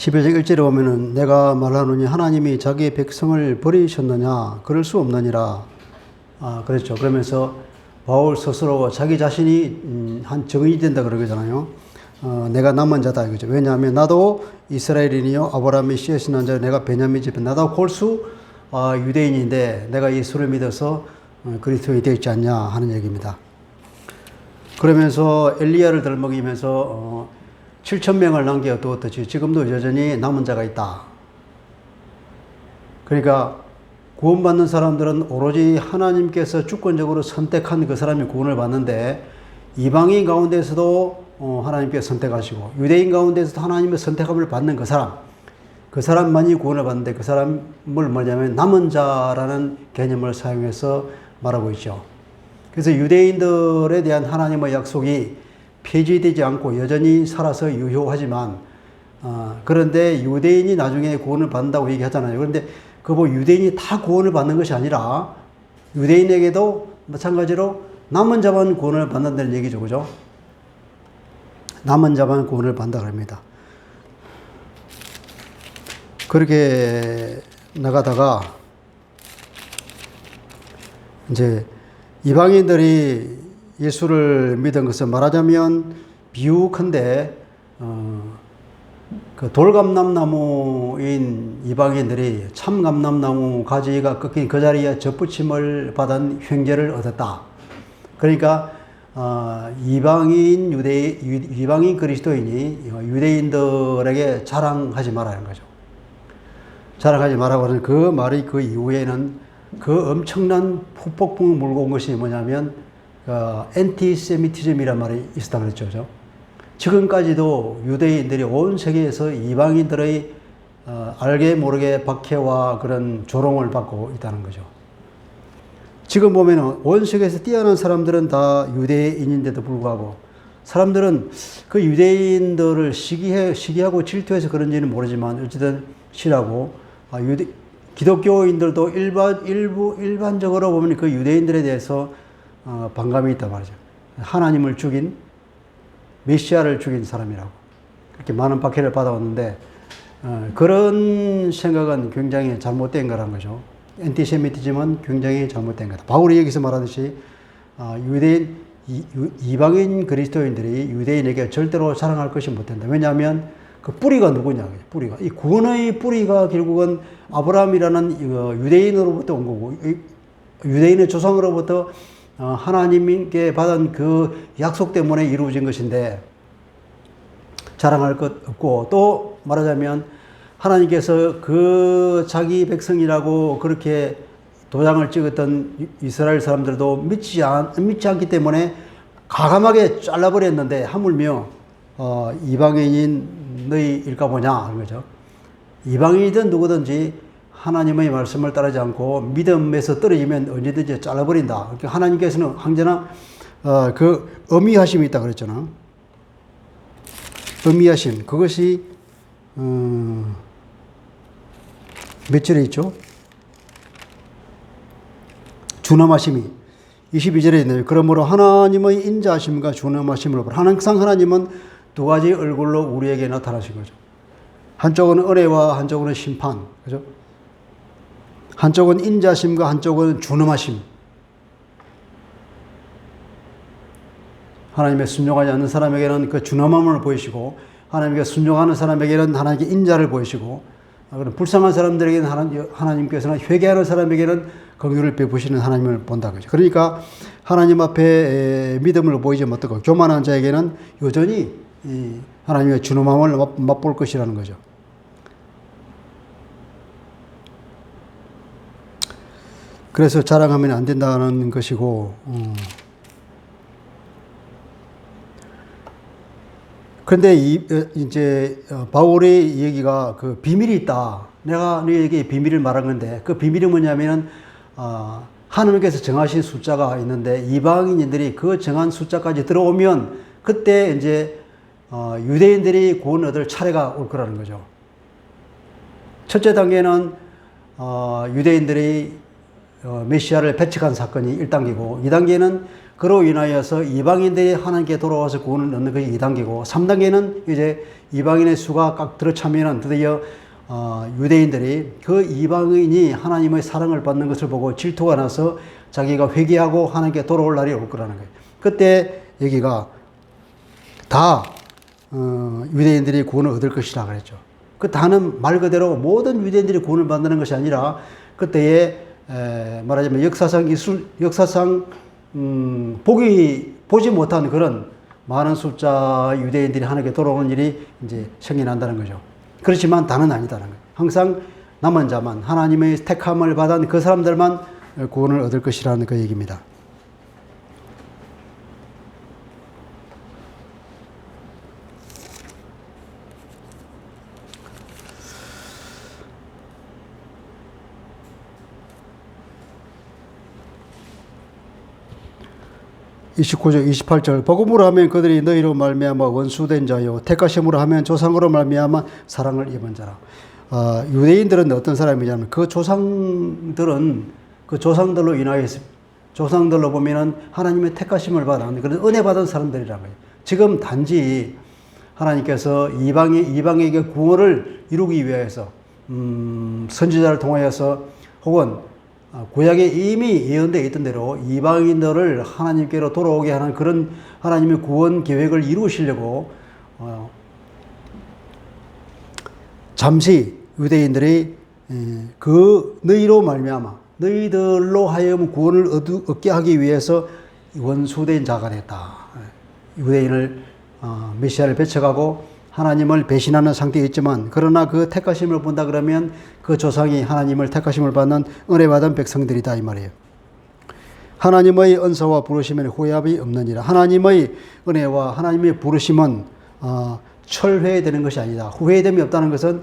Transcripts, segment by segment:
11장 1절에 보면은 내가 말하노니 하나님이 자기의 백성을 버리셨느냐 그럴 수 없느니라. 그렇죠. 그러면서 바울 스스로 자기 자신이 한 정인이 된다 그러잖아요. 내가 남은 자다 이거죠. 왜냐하면 나도 이스라엘인이요 아브라함의 씨앗이 난 자 내가 베냐민 집에 나도 골수 유대인인데 내가 예수를 믿어서 그리스도인이 되어 있지 않냐 하는 얘기입니다. 그러면서 엘리야를 덜먹이면서 7,000명을 남겨두었듯이 지금도 여전히 남은 자가 있다. 그러니까 구원받는 사람들은 오로지 하나님께서 주권적으로 선택한 그 사람이 구원을 받는데 이방인 가운데서도 하나님께서 선택하시고 유대인 가운데서도 하나님의 선택함을 받는 그 사람만이 구원을 받는데 그 사람을 뭐냐면 남은 자라는 개념을 사용해서 말하고 있죠. 그래서 유대인들에 대한 하나님의 약속이 폐지되지 않고 여전히 살아서 유효하지만 그런데 유대인이 나중에 구원을 받는다고 얘기하잖아요. 그런데 유대인이 다 구원을 받는 것이 아니라 유대인에게도 마찬가지로 남은 자만 구원을 받는다는 얘기죠. 그죠? 남은 자만 구원을 받는다 그럽니다. 그렇게 나가다가 이제 이방인들이 예수를 믿은 것은 말하자면 비유컨대 그 돌감람나무인 이방인들이 참감람나무 가지가 꺾인 그 자리에 접붙임을 받은 횡재를 얻었다. 그러니까 이방인 그리스도인이 유대인들에게 자랑하지 말라는 거죠. 자랑하지 말라고 하는 그 말이 그 이후에는 그 엄청난 후폭풍을 몰고 온 것이 뭐냐면 엔티세미티즘이란 말이 있었다 그랬죠. 지금까지도 유대인들이 온 세계에서 이방인들의 알게 모르게 박해와 그런 조롱을 받고 있다는 거죠. 지금 보면은 온 세계에서 뛰어난 사람들은 다 유대인인데도 불구하고 사람들은 그 유대인들을 시기하고 질투해서 그런지는 모르지만 어쨌든 싫어하고 기독교인들도 일반적으로 보면 그 유대인들에 대해서 반감이 있단 말이죠. 하나님을 죽인 메시아를 죽인 사람이라고 그렇게 많은 박해를 받아왔는데 그런 생각은 굉장히 잘못된 거란 거죠. 엔티세미티즘은 굉장히 잘못된 거다. 바울이 여기서 말하듯이 이방인 그리스도인들이 유대인에게 절대로 자랑할 것이 못 된다. 왜냐하면 그 뿌리가 누구냐? 뿌리가 이 구원의 뿌리가 결국은 아브라함이라는 유대인으로부터 온 거고 유대인의 조상으로부터 하나님께 받은 그 약속 때문에 이루어진 것인데 자랑할 것 없고 또 말하자면 하나님께서 그 자기 백성이라고 그렇게 도장을 찍었던 이스라엘 사람들도 믿지 않기 때문에 가감하게 잘라버렸는데 하물며 이방인인 너희일까 보냐 하는 거죠. 이방인이든 누구든지 하나님의 말씀을 따르지 않고 믿음에서 떨어지면 언제든지 잘라버린다. 그러니까 하나님께서는 항상 그 어미하심이 있다 그랬잖아. 어미하심 그것이 몇 절에 있죠? 준엄하심이 22절에 있네요. 그러므로 하나님의 인자하심과 준엄하심으로 항상 하나님은 두 가지 얼굴로 우리에게 나타나신 거죠. 한쪽은 은혜와 한쪽은 심판. 그죠? 한쪽은 인자심과 한쪽은 준엄하심. 하나님의 순종하지 않는 사람에게는 그 준엄함을 보이시고 하나님께 순종하는 사람에게는 하나님께 인자를 보이시고 그런 불쌍한 사람들에게는 하나님께서는 회개하는 사람에게는 긍휼을 베푸시는 하나님을 본다 그죠. 그러니까 하나님 앞에 믿음을 보이지 못하고 교만한 자에게는 여전히 하나님의 준엄함을 맛볼 것이라는 거죠. 그래서 자랑하면 안 된다는 것이고, 그런데 이제 바울의 얘기가 그 비밀이 있다. 내가 너에게 비밀을 말한 건데 그 비밀이 뭐냐면은 하나님께서 정하신 숫자가 있는데 이방인들이 그 정한 숫자까지 들어오면 그때 이제 유대인들이 구원 얻을 차례가 올 거라는 거죠. 첫째 단계는 유대인들이 메시아를 배척한 사건이 1단계고 2단계는 그로 인하여서 이방인들이 하나님께 돌아와서 구원을 얻는 것이 2단계고 3단계는 이제 이방인의 수가 꽉 들어차면은 드디어 유대인들이 그 이방인이 하나님의 사랑을 받는 것을 보고 질투가 나서 자기가 회개하고 하나님께 돌아올 날이 올 거라는 거예요. 그때 여기가 다 유대인들이 구원을 얻을 것이라 그랬죠. 그 다는 말 그대로 모든 유대인들이 구원을 받는 것이 아니라 그때에 말하자면 역사상 보지 못한 그런 많은 숫자 유대인들이 하나님께 돌아오는 일이 이제 생겨난다는 거죠. 그렇지만 다는 아니다는 거예요. 항상 남은 자만 하나님의 택함을 받은 그 사람들만 구원을 얻을 것이라는 그 얘기입니다. (29절) 28절 복음으로 하면 그들이 너희로 말미암아 원수된 자요 택하심으로 하면 조상으로 말미암아 사랑을 입은 자라. 유대인들은 어떤 사람이냐면 그 조상들로 인하여서 조상들로 보면은 하나님의 택하심을 받은 그런 은혜 받은 사람들이라는 거예요. 지금 단지 하나님께서 이방에게 구원을 이루기 위해서 선지자를 통하여서 혹은 구약에 이미 예언되어 있던 대로 이방인들을 하나님께로 돌아오게 하는 그런 하나님의 구원 계획을 이루시려고 잠시 유대인들이 그 너희로 말미암아 너희들로 하여금 구원을 얻게 하기 위해서 원수된 자가 됐다. 유대인을 메시아를 배척하고 하나님을 배신하는 상태에 있지만 그러나 그 택하심을 본다 그러면 그 조상이 하나님을 택하심을 받는 은혜 받은 백성들이다 이 말이에요. 하나님의 은사와 부르심에는 후회함이 없느니라. 하나님의 은혜와 하나님의 부르심은 철회되는 것이 아니다. 후회됨이 없다는 것은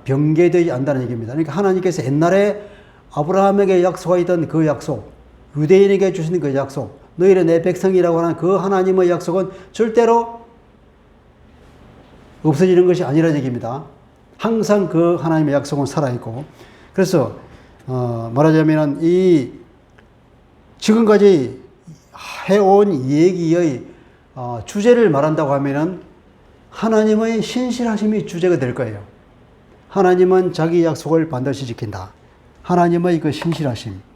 변개되지 않는다는 얘기입니다. 그러니까 하나님께서 옛날에 아브라함에게 약속하였던 그 약속, 유대인에게 주신 그 약속, 너희는 내 백성이라고 하는 그 하나님의 약속은 절대로 없어지는 것이 아니라는 얘기입니다. 항상 그 하나님의 약속은 살아있고, 그래서 말하자면 이 지금까지 해온 얘기의 주제를 말한다고 하면은 하나님의 신실하심이 주제가 될 거예요. 하나님은 자기 약속을 반드시 지킨다. 하나님의 그 신실하심.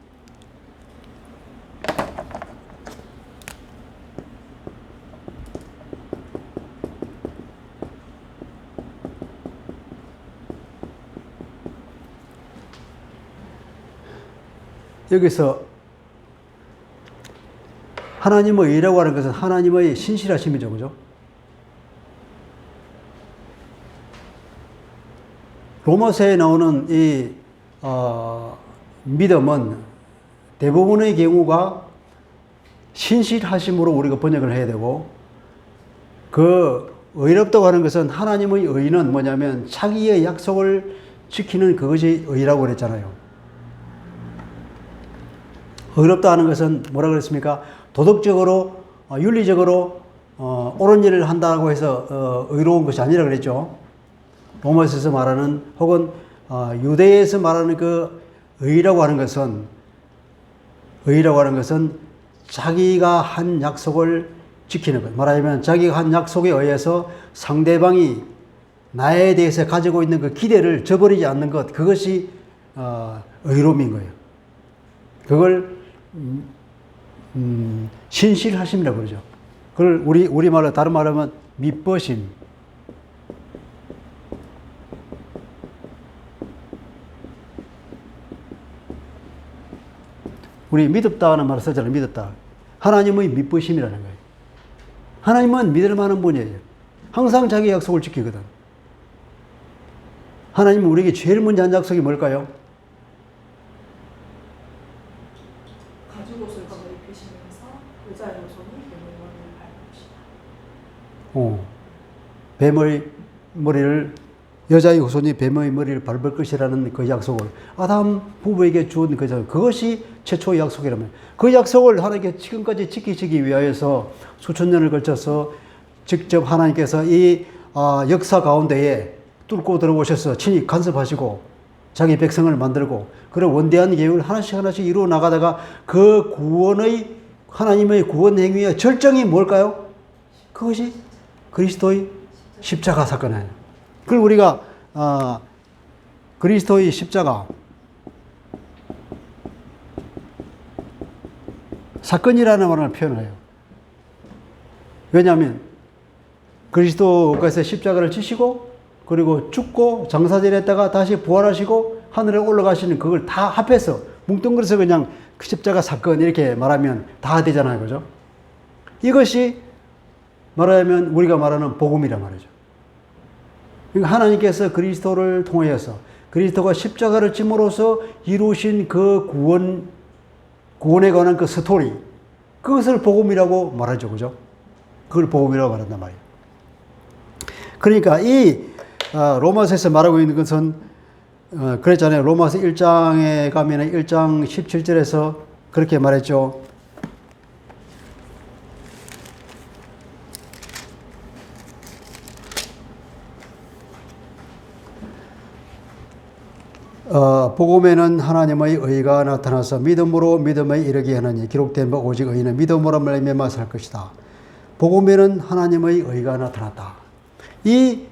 여기서 하나님의 의라고 하는 것은 하나님의 신실하심이죠. 그죠? 로마서에 나오는 이 믿음은 대부분의 경우가 신실하심으로 우리가 번역을 해야 되고, 그 의롭다고 하는 것은 하나님의 의는 뭐냐면 자기의 약속을 지키는 그것이 의라고 그랬잖아요. 의롭다 하는 것은 뭐라 그랬습니까? 도덕적으로, 윤리적으로, 옳은 일을 한다고 해서, 의로운 것이 아니라 그랬죠. 로마서에서 말하는, 혹은, 유대에서 말하는 그 의라고 하는 것은 자기가 한 약속을 지키는 것. 말하자면 자기가 한 약속에 의해서 상대방이 나에 대해서 가지고 있는 그 기대를 저버리지 않는 것. 그것이, 의로움인 거예요. 그걸 신실하심이라고 그러죠. 그걸 우리말로 다른 말로 하면 믿버심. 우리 믿었다 하는 말을 쓰잖아요. 믿었다. 하나님의 믿버심이라는 거예요. 하나님은 믿을 만한 분이에요. 항상 자기 약속을 지키거든. 하나님은 우리에게 제일 먼저 한 약속이 뭘까요? 뱀의 머리를 여자의 후손이 뱀의 머리를 밟을 것이라는 그 약속을 아담 부부에게 주은 그것이 최초의 약속이라면 그 약속을 하나님께 지금까지 지키시기 위하여서 수천 년을 걸쳐서 직접 하나님께서 이 역사 가운데에 뚫고 들어오셔서 친히 간섭하시고 자기 백성을 만들고 그런 원대한 계획을 하나씩 이루어 나가다가 그 구원의 하나님의 구원 행위의 절정이 뭘까요? 그것이 그리스도의 십자가 사건이에요. 그리고 우리가 그리스도의 십자가 사건이라는 말을 표현해요. 왜냐하면 그리스도께서 십자가를 지시고 그리고 죽고 장사지냈다가 다시 부활하시고 하늘에 올라가시는 그걸 다 합해서 뭉뚱그려서 그냥 십자가 사건 이렇게 말하면 다 되잖아요. 그죠? 이것이 말하자면 우리가 말하는 복음이란 말이죠. 그러니까 하나님께서 그리스도를 통하여서 그리스도가 십자가를 짐으로써 이루신 그 구원에 관한 그 스토리, 그것을 복음이라고 말하죠. 그죠? 그걸 복음이라고 말한단 말이에요. 그러니까 이 로마서에서 말하고 있는 것은 그랬잖아요. 로마서 1장에 가면 1장 17절에서 그렇게 말했죠. 복음에는 하나님의 의가 나타나서 믿음으로 믿음에 이르게 하느니 기록된 바 오직 의인은 믿음으로 말미암아 살 것이다. 복음에는 하나님의 의가 나타났다. 이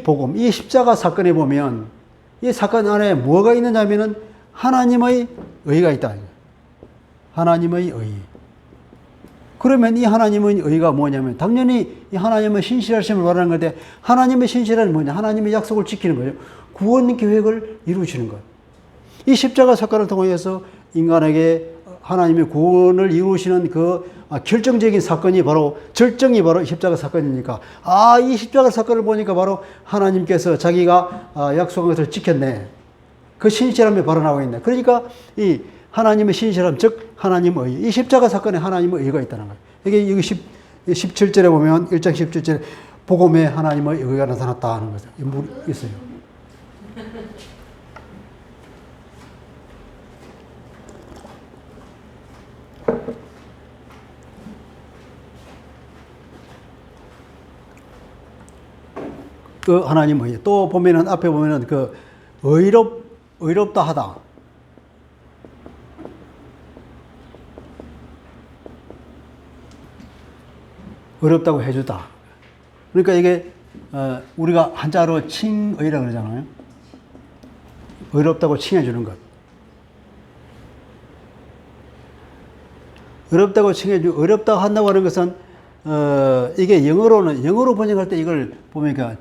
복음, 이 십자가 사건에 보면 이 사건 안에 뭐가 있느냐면은 하나님의 의가 있다. 하나님의 의. 그러면 이 하나님의 의가 뭐냐면 당연히 이 하나님의 신실하심을 말하는 건데 하나님의 신실함은 뭐냐? 하나님의 약속을 지키는 거예요. 구원 계획을 이루시는 것. 이 십자가 사건을 통해서 인간에게 하나님의 구원을 이루시는 그 결정적인 사건이 바로 절정이 바로 십자가 사건이니까 이 십자가 사건을 보니까 바로 하나님께서 자기가 약속한 것을 지켰네. 그 신실함이 바로 나오고 있네. 그러니까 이 하나님의 신실함 즉 하나님의 의. 이 십자가 사건에 하나님의 의가 있다는 거예요. 이게 여기 17절에 보면 1장 17절에 복음에 하나님의 의가 나타났다 하는 거죠. 있어요. 그 하나님의 또 보면은 앞에 보면은 그 의롭다 하다. 의롭다고 해주다. 그러니까 이게 우리가 한자로 칭의라고 그러잖아요. 의롭다고 칭해주는 것. 의롭다고 칭해주고 의롭다고 한다고 하는 것은 이게 영어로 번역할 때 이걸 보니까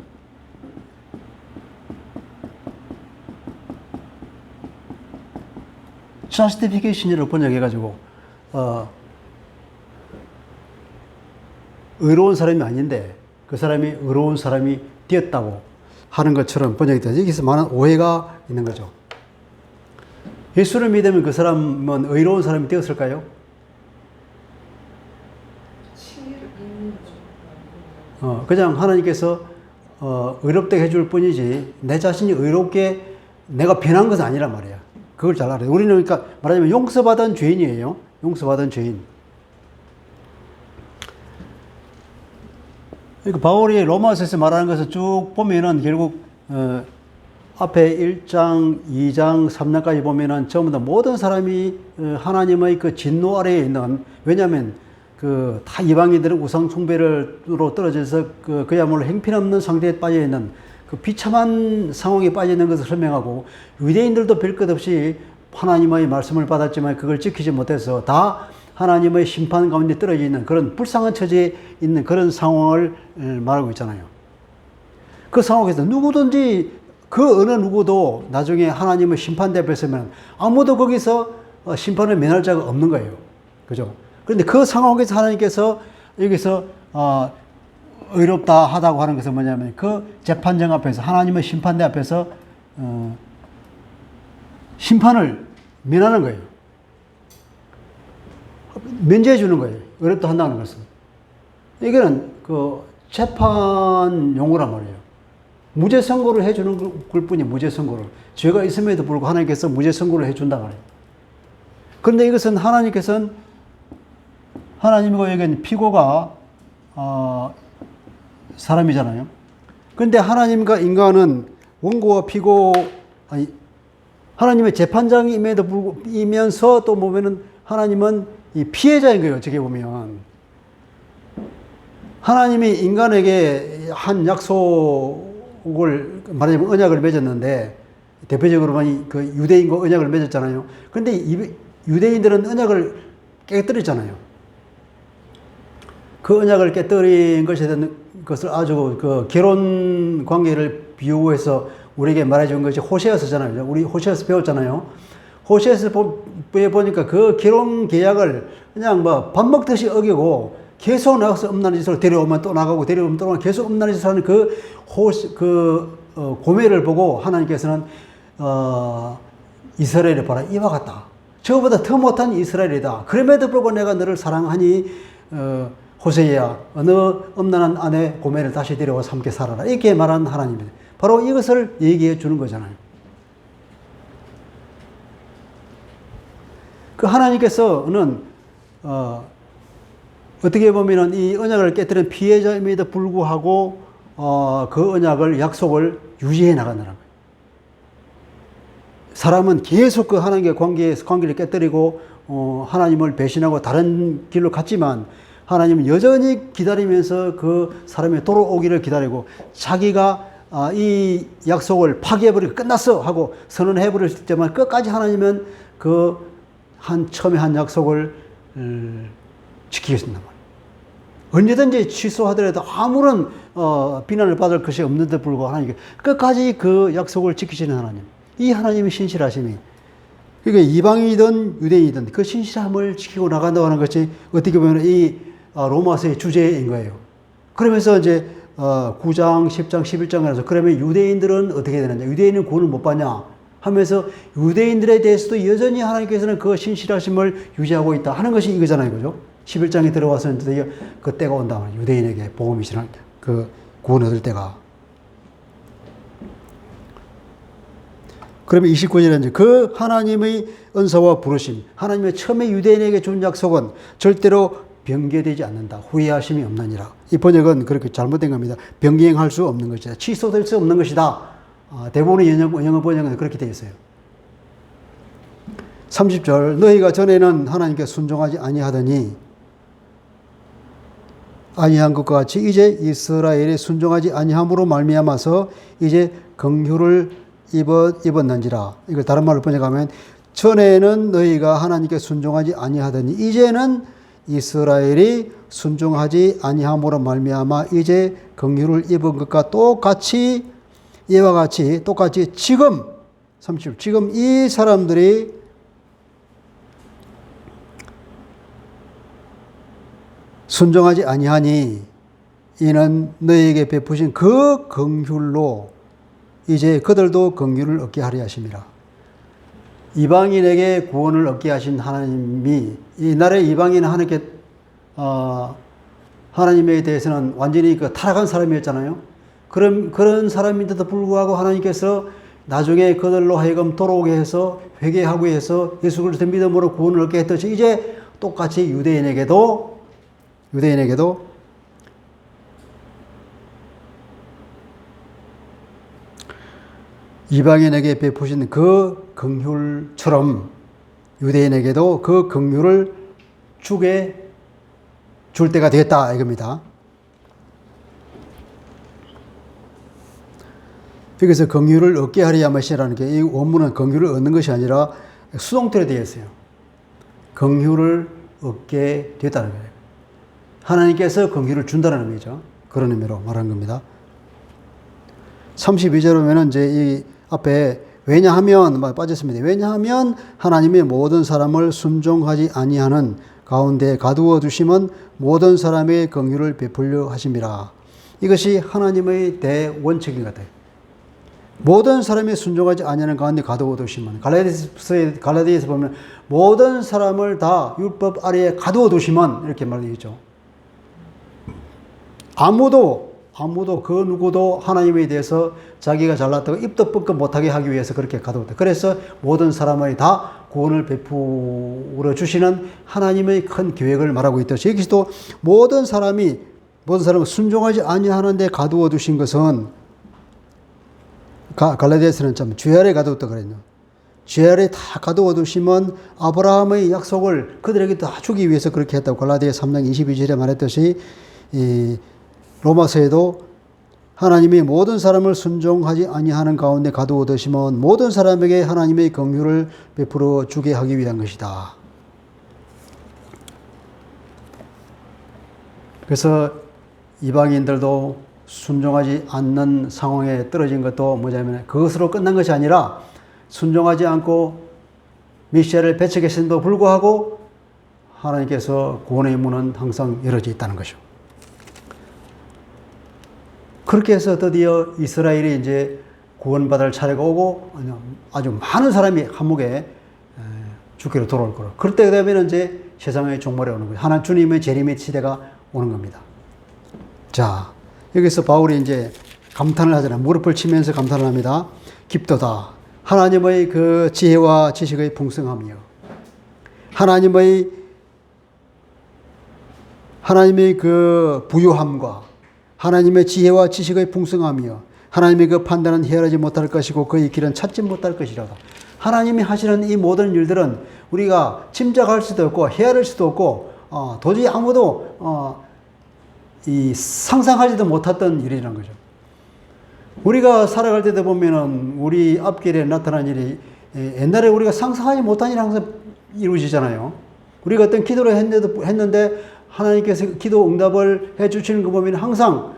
justification이라고 번역해가지고 의로운 사람이 아닌데 그 사람이 의로운 사람이 되었다고 하는 것처럼 번역이 돼서 여기서 많은 오해가 있는 거죠. 예수를 믿으면 그 사람은 의로운 사람이 되었을까요? 그냥 하나님께서 의롭게 해줄 뿐이지 내 자신이 의롭게 내가 변한 것은 아니란 말이야. 그걸 잘 알아요. 우리는 그러니까 말하자면 용서받은 죄인이에요. 용서받은 죄인. 그러니까 바울이 로마서에서 말하는 것을 쭉 보면은 결국 앞에 1장, 2장, 3장까지 보면은 전부 다 모든 사람이 하나님의 그 진노 아래에 있는, 왜냐하면 그 다 이방인들은 우상 숭배로 떨어져서 그야말로 행편없는 상태에 빠져 있는 그 비참한 상황에 빠져 있는 것을 설명하고, 유대인들도 별 것 없이 하나님의 말씀을 받았지만 그걸 지키지 못해서 다 하나님의 심판 가운데 떨어져 있는 그런 불쌍한 처지에 있는 그런 상황을 말하고 있잖아요. 그 상황에서 누구든지 그 어느 누구도 나중에 하나님의 심판대 앞에 서면 아무도 거기서 심판을 면할 자가 없는 거예요. 그죠? 그런데 그 상황에서 하나님께서 여기서 의롭다 하다고 하는 것은 뭐냐면 그 재판정 앞에서 하나님의 심판대 앞에서 심판을 면하는 거예요. 면제해 주는 거예요. 의롭다 한다는 것은. 이거는 그 재판 용어란 말이에요. 무죄 선고를 해주는 걸 뿐이 무죄 선고를. 죄가 있음에도 불구하고 하나님께서 무죄 선고를 해준다 말이에요. 그런데 이것은 하나님께서는 하나님과 여기는 피고가 사람이잖아요. 그런데 하나님과 인간은 원고와 피고, 하나님의 재판장임에도 불구하면서 또 보면은 하나님은 이 피해자인 거예요. 어떻게 보면 하나님이 인간에게 한 약속을 말하자면 언약을 맺었는데 대표적으로만 그 유대인과 언약을 맺었잖아요. 그런데 유대인들은 언약을 깨뜨렸잖아요. 그 언약을 깨뜨린 것에 대한 것을 아주 그 결혼 관계를 비유해서 우리에게 말해준 것이 호세아서잖아요. 우리 호세아서 배웠잖아요. 호세아서 보니까 그 결혼 계약을 그냥 뭐 밥 먹듯이 어기고 계속 나가서 음란한 짓을 데려오면 또 나가고 데려오면 또 나가고 계속 음란한 짓을 하는 고매를 보고 하나님께서는 이스라엘을 봐라 이와 같다. 저보다 더 못한 이스라엘이다. 그럼에도 불구하고 내가 너를 사랑하니 호세야 어느 음란한 아내 고매를 다시 데려와서 함께 살아라. 이렇게 말한 하나님입니다. 바로 이것을 얘기해 주는 거잖아요. 그 하나님께서는 어떻게 보면은 이 언약을 깨뜨린 피해자임에도 불구하고 그 언약을 약속을 유지해 나간다는 거예요. 사람은 계속 그 하나님과의 관계를 깨뜨리고 하나님을 배신하고 다른 길로 갔지만 하나님은 여전히 기다리면서 그 사람이 돌아오기를 기다리고 자기가 이 약속을 파괴해버리고 끝났어 하고 선언해버릴 때만 끝까지 하나님은 처음에 한 약속을 지키겠습니다. 언제든지 취소하더라도 아무런 비난을 받을 것이 없는데 불구하고 하나님 끝까지 그 약속을 지키시는 하나님. 이 하나님의 신실하심이 그러니까 이방이든 유대인이든 그 신실함을 지키고 나간다고 하는 것이 어떻게 보면 이 로마서의 주제인 거예요. 그러면서 이제 9장, 10장, 11장에서 그러면 유대인들은 어떻게 되느냐? 유대인은 구원을 못 받냐? 하면서 유대인들에 대해서도 여전히 하나님께서는 그 신실하심을 유지하고 있다 하는 것이 이거잖아요. 그죠? 11장에 들어와서 드디어 그 때가 온다. 유대인에게 복음이 전할 때, 그 구원 얻을 때가. 그러면 29절에 이제 그 하나님의 은사와 부르심, 하나님의 처음에 유대인에게 준 약속은 절대로 변개되지 않는다. 후회하심이 없느니라. 이 번역은 그렇게 잘못된 겁니다. 변경할 수 없는 것이다. 취소될 수 없는 것이다. 대부분의 영어 번역은 그렇게 되어 있어요. 30절 너희가 전에는 하나님께 순종하지 아니하더니 아니한 것과 같이 이제 이스라엘이 순종하지 아니함으로 말미암아서 이제 긍휼을 입었는지라. 이걸 다른 말로 번역하면 전에는 너희가 하나님께 순종하지 아니하더니 이제는 이스라엘이 순종하지 아니함으로 말미암아 이제 긍휼을 입은 것과 똑같이 이와 같이 똑같이 지금 30 지금 이 사람들이 순종하지 아니하니 이는 너희에게 베푸신 그 긍휼로 이제 그들도 긍휼을 얻게 하려 하심이라. 이방인에게 구원을 얻게 하신 하나님이 이 나라의 이방인은 하나님에 대해서는 완전히 타락한 사람이었잖아요. 그런 사람인데도 불구하고 하나님께서 나중에 그들로 하여금 돌아오게 해서 회개하고 해서 예수 그리스도 믿음으로 구원을 얻게 했듯이 이제 똑같이 유대인에게도 이방인에게 베푸신 그 긍휼처럼 유대인에게도 그 긍휼을 줄 때가 되었다 이겁니다. 여기서 긍휼을 얻게 하리야 마시라는 게 이 원문은 긍휼을 얻는 것이 아니라 수동태로 되어 있어요. 긍휼을 얻게 됐다는 거예요. 하나님께서 긍휼을 준다는 의미죠. 그런 의미로 말한 겁니다. 32절에 보면 이제 이 앞에 왜냐하면 빠졌습니다. 왜냐하면 하나님의 모든 사람을 순종하지 아니하는 가운데 가두어 두심은 모든 사람의 긍휼을 베풀려 하심이라. 이것이 하나님의 대원칙인 것 같아요. 모든 사람이 순종하지 아니하는 가운데 가두어 두심은 갈라디아서 보면 모든 사람을 다 율법 아래에 가두어 두심은 이렇게 말되어 있죠. 아무도 그 누구도 하나님에 대해서 자기가 잘났다고 입도 뻗고 못하게 하기 위해서 그렇게 가두었다. 그래서 모든 사람을 다 구원을 베풀어 주시는 하나님의 큰 계획을 말하고 있듯이 여기서도 모든 사람을 순종하지 아니하는데 가두어 두신 것은 갈라디아서는 참 죄 아래 가두었다 그랬죠. 죄아래 다 가두어 두시면 아브라함의 약속을 그들에게 다 주기 위해서 그렇게 했다고 갈라디아 3장 22절에 말했듯이 이 로마서에도 하나님이 모든 사람을 순종하지 아니하는 가운데 가두어 두시면 모든 사람에게 하나님의 긍휼을 베풀어 주게 하기 위한 것이다. 그래서 이방인들도 순종하지 않는 상황에 떨어진 것도 뭐냐면 그것으로 끝난 것이 아니라 순종하지 않고 메시아를 배척했음에도 불구하고 하나님께서 구원의 문은 항상 열어져 있다는 것이죠. 그렇게 해서 드디어 이스라엘이 이제 구원받을 차례가 오고 아주 많은 사람이 한목에 주께로 돌아올 거로. 그럴 때 되면 이제 세상의 종말이 오는 거예요. 하나님 주님의 재림의 시대가 오는 겁니다. 자, 여기서 바울이 이제 감탄을 하잖아요. 무릎을 치면서 감탄을 합니다. 깊도다. 하나님의 그 지혜와 지식의 풍성함이요. 하나님의 그 부유함과 하나님의 지혜와 지식의 풍성함이요. 하나님의 그 판단은 헤아리지 못할 것이고 그의 길은 찾지 못할 것이라다. 하나님이 하시는 이 모든 일들은 우리가 짐작할 수도 없고 헤아릴 수도 없고 도저히 아무도 이 상상하지도 못했던 일이라는 거죠. 우리가 살아갈 때도 보면은 우리 앞길에 나타난 일이 옛날에 우리가 상상하지 못한 일이 항상 이루어지잖아요. 우리가 어떤 기도를 했는데 하나님께서 기도 응답을 해 주시는 거 보면 항상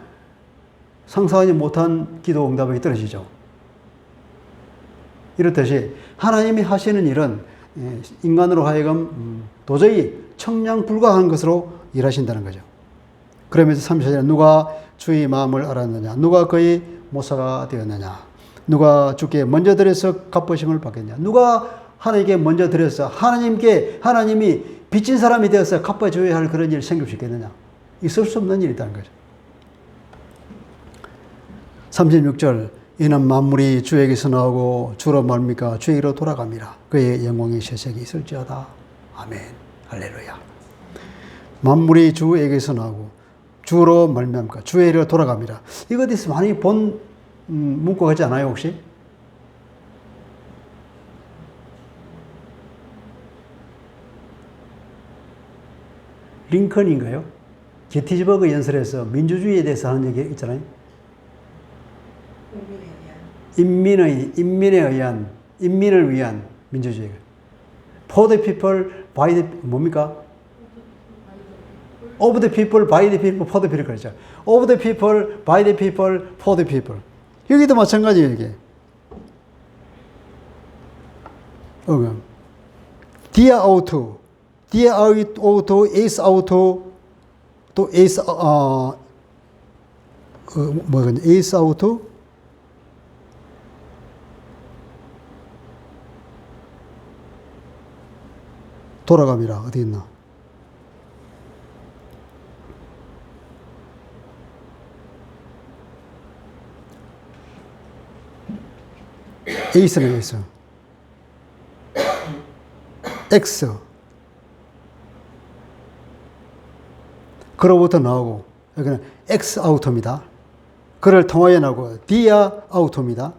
상상하지 못한 기도 응답이 떨어지죠. 이렇듯이 하나님이 하시는 일은 인간으로 하여금 도저히 청량불가한 것으로 일하신다는 거죠. 그러면서 34절에 누가 주의 마음을 알았느냐? 누가 그의 모사가 되었느냐? 누가 주께 먼저 드려서 갚으심을 받겠냐? 누가 하나님께 먼저 드려서 하나님이 빚진 사람이 되어서 갚아줘야 할 그런 일이 생길 수 있겠느냐? 있을 수 없는 일이라는 거죠. 36절 이는 만물이 주에게서 나오고 주로 말미까 주에게로 돌아갑니다. 그의 영광의 세색이 있을지어다. 아멘. 할렐루야. 만물이 주에게서 나오고 주로 말미암까 주에게로 돌아갑니다. 이거 어디서 많이 본 문구 같지 않아요 혹시? 링컨인가요? 게티즈버그 연설에서 민주주의에 대해서 하는 얘기 있잖아요. 인민을 위한 민주주의. For the people, by the, 뭡니까? Of the people, by the people, for the people 그러죠. Of the people, by the people, for the people. 여기도 마찬가지예요, 이게. Dia auto, dia auto, ace auto, 또 ace, ace auto? 돌아갑니다. 어디 있나? 에이스는 에이스. X. 그로부터 나오고, 여기는 X 아우토입니다. 그를 통하여 나오고, 디아 아우토입니다.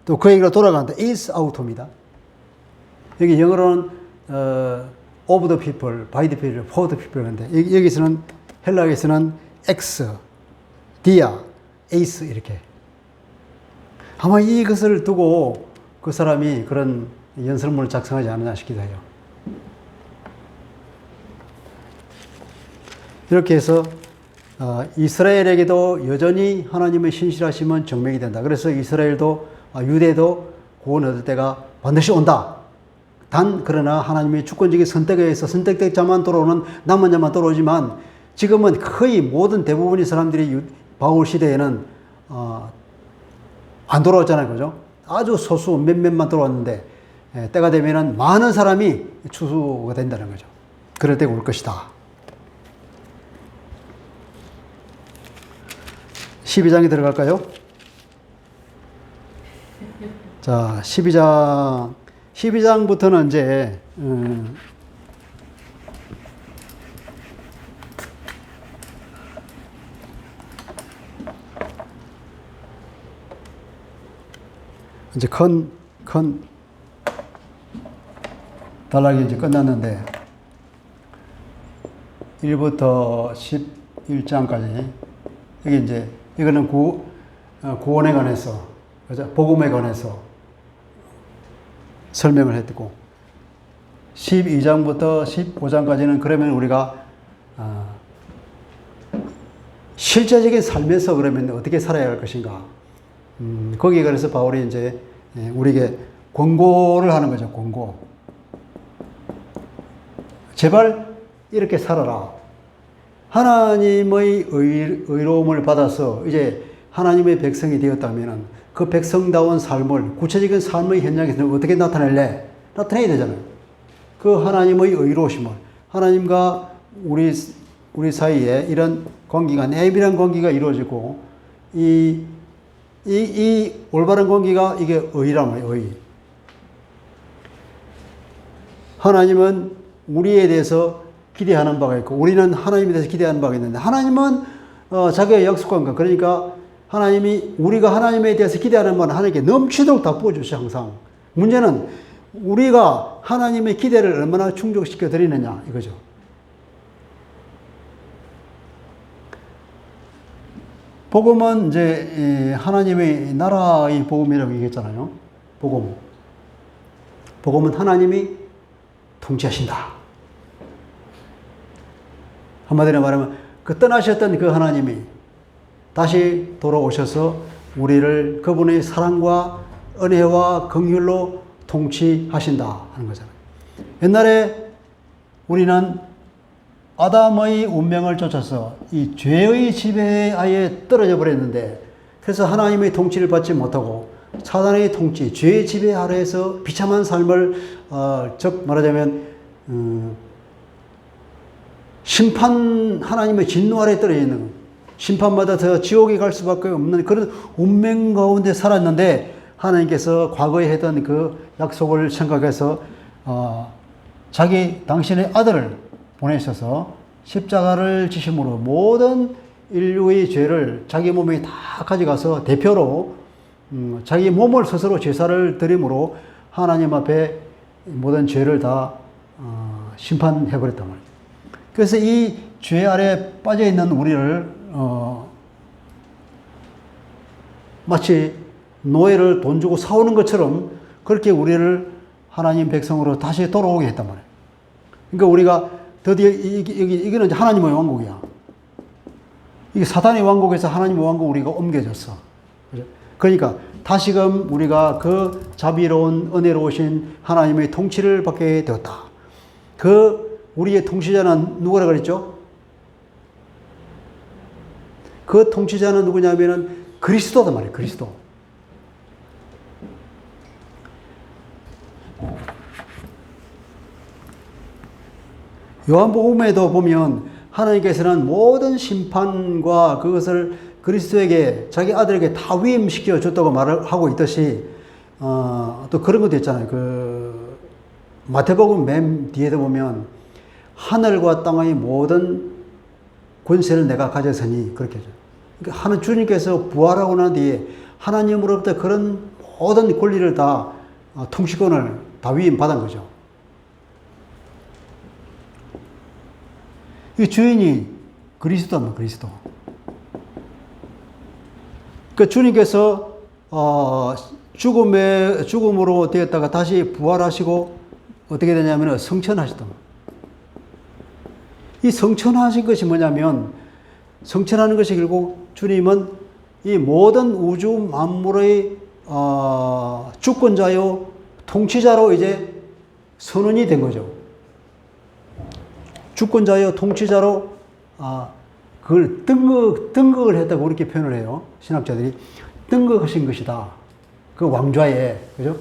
또 그에게로 돌아간다. is 아우토입니다. 여기 영어로는, of the people, by the people, for the people. 인데 여기서는, 헬라어에서는 X, 디아, 에이스 이렇게. 아마 이것을 두고 그 사람이 그런 연설문을 작성하지 않았나 싶기도 해요. 이렇게 해서 이스라엘에게도 여전히 하나님의 신실하심은 증명이 된다. 그래서 이스라엘도 유대도 구원 얻을 때가 반드시 온다. 단 그러나 하나님의 주권적인 선택에 의해서 선택된 자만 돌아오는 남은 자만 돌아오지만 지금은 거의 모든 대부분의 사람들이 바울 시대에는 안 돌아왔잖아요. 그죠? 아주 소수 몇몇만 돌아왔는데 때가 되면은 많은 사람이 추수가 된다는 거죠. 그럴 때가 올 것이다. 12장에 들어갈까요? 자, 12장부터는 이제 이제 큰 단락이 이제 끝났는데 1부터 11장까지 이게 이제 이거는 구원에 관해서 그죠? 복음에 관해서 설명을 했고 12장부터 15장까지는 그러면 우리가 실제적인 삶에서 그러면 어떻게 살아야 할 것인가 거기에 그래서 바울이 이제 우리에게 권고를 하는 거죠. 권고. 제발 이렇게 살아라. 하나님의 의로움을 받아서 이제 하나님의 백성이 되었다면 그 백성다운 삶을 구체적인 삶의 현장에서 어떻게 나타낼래? 나타내야 되잖아요. 그 하나님의 의로우심을 하나님과 우리 사이에 이런 관계가 내밀한 관계가 이루어지고 이 올바른 관계가 이게 의란 말이에요. 의. 하나님은 우리에 대해서 기대하는 바가 있고 우리는 하나님에 대해서 기대하는 바가 있는데 하나님은 자기의 약속한 것 그러니까 하나님이 우리가 하나님에 대해서 기대하는 바는 하나님께 넘치도록 다 부어주셔 항상. 문제는 우리가 하나님의 기대를 얼마나 충족시켜 드리느냐 이거죠. 복음은 이제 하나님의 나라의 복음이라고 얘기했잖아요. 복음. 복음은 하나님이 통치하신다. 한마디로 말하면 그 떠나셨던 그 하나님이 다시 돌아오셔서 우리를 그분의 사랑과 은혜와 긍휼로 통치하신다 하는 거잖아요. 옛날에 우리는 아담의 운명을 쫓아서 이 죄의 지배하에 떨어져 버렸는데 그래서 하나님의 통치를 받지 못하고 사단의 통치, 죄의 지배 아래에서 비참한 삶을 즉 말하자면 심판 하나님의 진노 아래 떨어져 있는 심판마다 더 지옥에 갈 수밖에 없는 그런 운명 가운데 살았는데 하나님께서 과거에 했던 그 약속을 생각해서 당신의 아들을 보내셔서 십자가를 지심으로 모든 인류의 죄를 자기 몸에 다 가져가서 대표로 자기 몸을 스스로 제사를 드림으로 하나님 앞에 모든 죄를 다 심판해버렸단 말이에요. 그래서 이 죄 아래 빠져있는 우리를 마치 노예를 돈 주고 사오는 것처럼 그렇게 우리를 하나님 백성으로 다시 돌아오게 했단 말이에요. 그러니까 우리가 드디어 이거는 이제 하나님의 왕국이야. 이게 사단의 왕국에서 하나님의 왕국 우리가 옮겨졌어. 그러니까 다시금 우리가 그 자비로운 은혜로우신 하나님의 통치를 받게 되었다. 그 우리의 통치자는 누구라 그랬죠? 그 통치자는 누구냐면은 그리스도단 말이에요. 그리스도. 요한복음에도 보면 하나님께서는 모든 심판과 그것을 그리스도에게 자기 아들에게 다 위임시켜 줬다고 말을 하고 있듯이 또 그런 것도 있잖아요. 그 마태복음 맨 뒤에도 보면 하늘과 땅의 모든 권세를 내가 가졌으니 그렇게 해줘. 그러니까 하는 주님께서 부활하고 난 뒤에 하나님으로부터 그런 모든 권리를 다 통치권을 다 위임받은 거죠. 이 주인이 그리스도입니다. 그리스도. 그 주님께서 죽음으로 되었다가 다시 부활하시고 어떻게 되냐면 성천하셨던 거예요. 이 성천하신 것이 뭐냐면 성천하는 것이 결국 주님은 이 모든 우주 만물의 주권자요 통치자로 이제 선언이 된 거죠. 주권자요 통치자로 그걸 등극을 했다고 그렇게 표현을 해요. 신학자들이 등극하신 것이다. 그 왕좌에 그죠?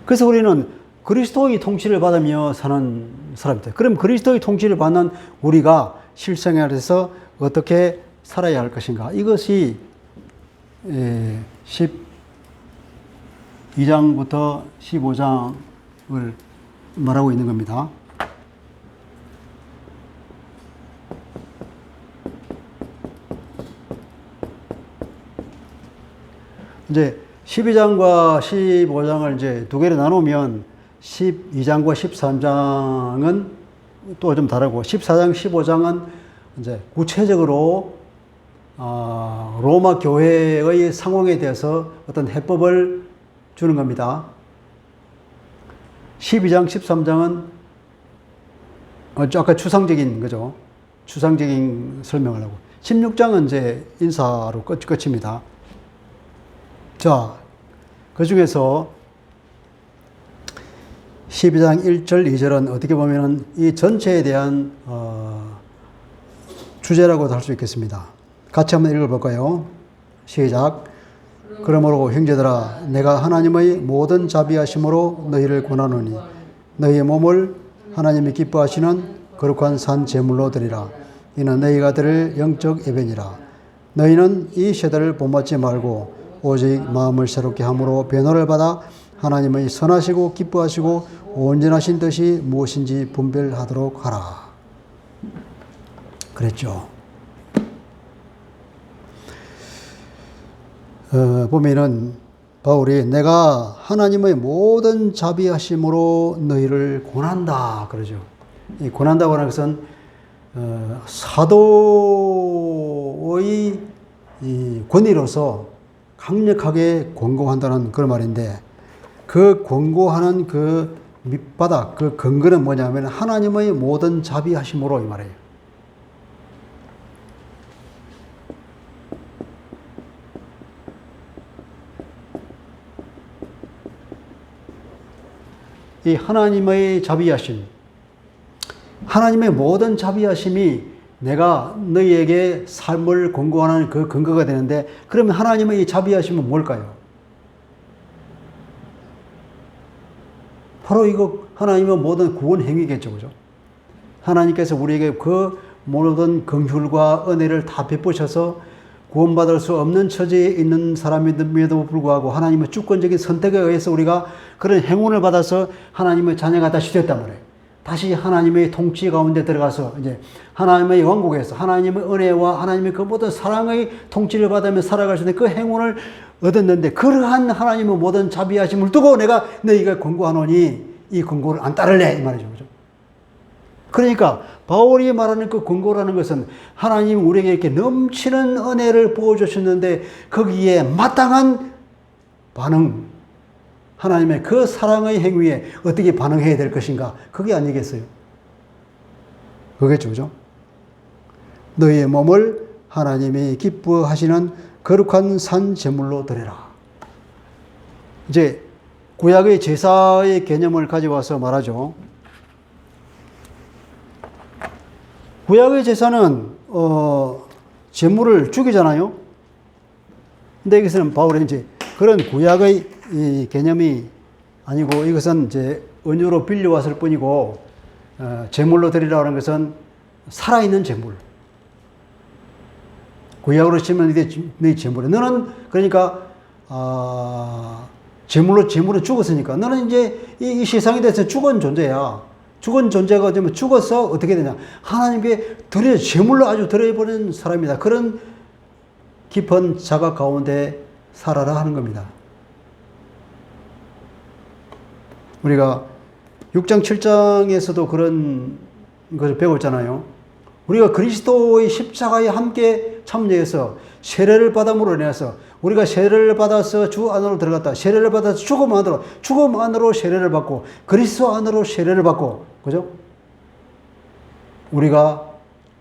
그래서 우리는 그리스도의 통치를 받으며 사는 사람들. 그럼 그리스도의 통치를 받는 우리가 실생활에서 어떻게 살아야 할 것인가? 이것이 12장부터 15장을 말하고 있는 겁니다. 이제 12장과 15장을 이제 두 개로 나누면 12장과 13장은 또 좀 다르고 14장, 15장은 이제 구체적으로 로마 교회의 상황에 대해서 어떤 해법을 주는 겁니다. 12장, 13장은 아까 추상적인 거죠. 추상적인 설명을 하고 16장은 이제 인사로 끝입니다. 자, 그 중에서 12장 1절, 2절은 어떻게 보면 이 전체에 대한 주제라고도 할 수 있겠습니다. 같이 한번 읽어볼까요? 시작. 그러므로 형제들아, 내가 하나님의 모든 자비하심으로 너희를 권하노니 너희의 몸을 하나님이 기뻐하시는 거룩한 산 제물로 드리라. 이는 너희가 드릴 영적 예배니라. 너희는 이 세대를 본받지 말고 오직 마음을 새롭게 함으로 변호를 받아 하나님의 선하시고 기뻐하시고 온전하신 뜻이 무엇인지 분별하도록 하라. 그랬죠. 보면은 바울이 내가 하나님의 모든 자비하심으로 너희를 권한다 그러죠. 이 권한다고 하는 것은 사도의 이 권위로서 강력하게 권고한다는 그런 말인데, 그 권고하는 그 밑바닥, 그 근거는 뭐냐면 하나님의 모든 자비하심으로 이 말이에요. 이 하나님의 자비하심, 하나님의 모든 자비하심이 내가 너희에게 삶을 권고하는 그 근거가 되는데, 그러면 하나님의 이 자비하심은 뭘까요? 바로 이거 하나님의 모든 구원 행위겠죠, 그죠? 하나님께서 우리에게 그 모든 긍휼과 은혜를 다 베푸셔서 구원받을 수 없는 처지에 있는 사람임에도 불구하고 하나님의 주권적인 선택에 의해서 우리가 그런 행운을 받아서 하나님의 자녀가 다시 됐단 말이에요. 다시 하나님의 통치 가운데 들어가서 이제 하나님의 왕국에서 하나님의 은혜와 하나님의 그 모든 사랑의 통치를 받으며 살아갈 수 있는 그 행운을 얻었는데, 그러한 하나님의 모든 자비하심을 두고 내가 너희가 권고하노니 이 권고를 안 따를래 이 말이죠. 그죠? 그러니까 바울이 말하는 그 권고라는 것은 하나님 우리에게 이렇게 넘치는 은혜를 부어주셨는데 거기에 마땅한 반응, 하나님의 그 사랑의 행위에 어떻게 반응해야 될 것인가, 그게 아니겠어요? 그겠죠, 그죠? 너희의 몸을 하나님이 기뻐하시는 거룩한 산 제물로 드려라. 이제 구약의 제사의 개념을 가져와서 말하죠. 구약의 제사는 제물을 죽이잖아요. 근데 여기서는 바울은 이제 그런 구약의 이 개념이 아니고, 이것은 이제 은유로 빌려왔을 뿐이고, 제물로 드리라고 하는 것은 살아있는 제물. 구약으로 치면 네 제물이야. 너는 그러니까 제물은 죽었으니까 너는 이제 이 세상에 대해서 죽은 존재야. 죽은 존재가 되면 죽어서 어떻게 되냐, 하나님께 제물로 아주 드려버리는 사람이다. 그런 깊은 자각 가운데 살아라 하는 겁니다. 우리가 6장 7장에서도 그런 것을 배웠잖아요. 우리가 그리스도의 십자가에 함께 참여해서 세례를 받음으로 인해서 우리가 세례를 받아서 주 안으로 들어갔다. 세례를 받아서 죽음 안으로 세례를 받고 그리스도 안으로 세례를 받고, 그죠? 우리가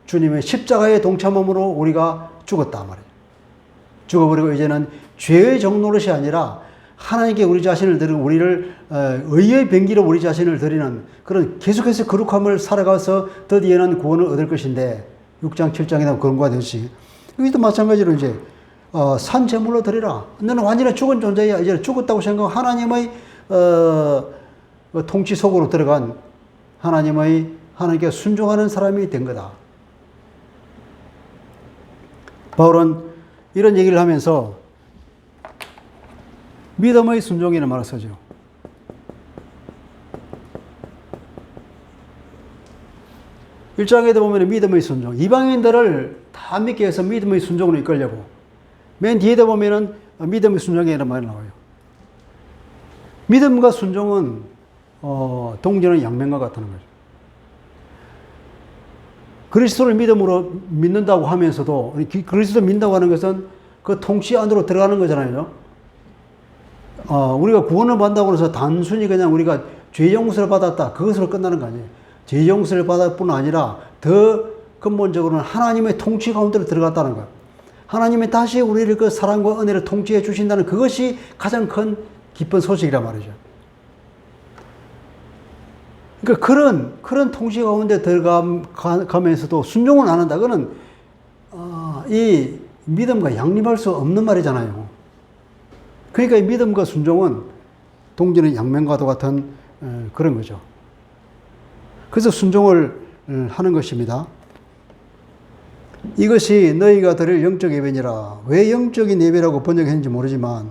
주님의 십자가에 동참함으로 우리가 죽었다 말이에요. 죽어버리고 이제는 죄의 정노릇이 아니라 하나님께 우리 자신을 드리고 우리를 의의 병기로 우리 자신을 드리는 그런 계속해서 거룩함을 살아가서 드디어는 구원을 얻을 것인데, 6장 7장에도 그런 거가 되듯이 여기도 마찬가지로 이제 산 제물로 드리라. 너는 완전히 죽은 존재야. 이제 죽었다고 생각하고 하나님의 통치 속으로 들어간 하나님께 순종하는 사람이 된 거다. 바울은 이런 얘기를 하면서 믿음의 순종이라는 말을 쓰죠. 일장에도 보면 믿음의 순종, 이방인들을 다 믿게 해서 믿음의 순종으로 이끌려고, 맨 뒤에도 보면은 믿음의 순종이라는 말이 나와요. 믿음과 순종은 동전의 양면과 같다는 거죠. 그리스도를 믿음으로 믿는다고 하면서도 그리스도 믿는다고 하는 것은 그 통치 안으로 들어가는 거잖아요. 우리가 구원을 받는다고 해서 단순히 그냥 우리가 죄 용서를 받았다 그것으로 끝나는 거 아니에요. 죄 용서를 받을 뿐 아니라 더 근본적으로는 하나님의 통치 가운데로 들어갔다는 거예요. 하나님이 다시 우리를 그 사랑과 은혜를 통치해 주신다는 그것이 가장 큰 기쁜 소식이란 말이죠. 그러니까 그런 통치 가운데 들어가면서도 순종을 안 한다. 그거는 이 믿음과 양립할 수 없는 말이잖아요. 그러니까 이 믿음과 순종은 동전의 양면과도 같은 그런 거죠. 그래서 순종을 하는 것입니다. 이것이 너희가 드릴 영적 예배니라. 왜 영적인 예배라고 번역했는지 모르지만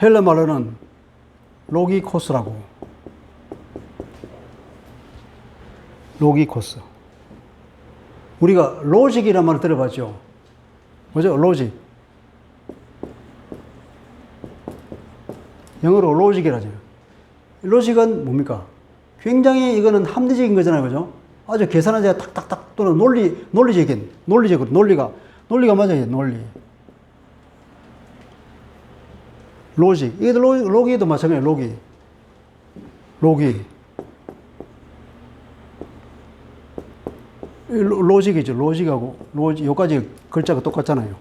헬라 말로는 로기코스라고. 로기코스. 우리가 로직이라는 말을 들어봤죠. 뭐죠? 로직. 영어로 로직이라죠. 로직은 뭡니까? 굉장히 이거는 합리적인 거잖아요. 그죠? 아주 계산하자 탁탁탁 또는 논리적으로, 논리가 맞아요. 논리. 로직. 이것도 로기도 마찬가지예요. 로기. 로직이죠. 로직하고, 여기까지 글자가 똑같잖아요.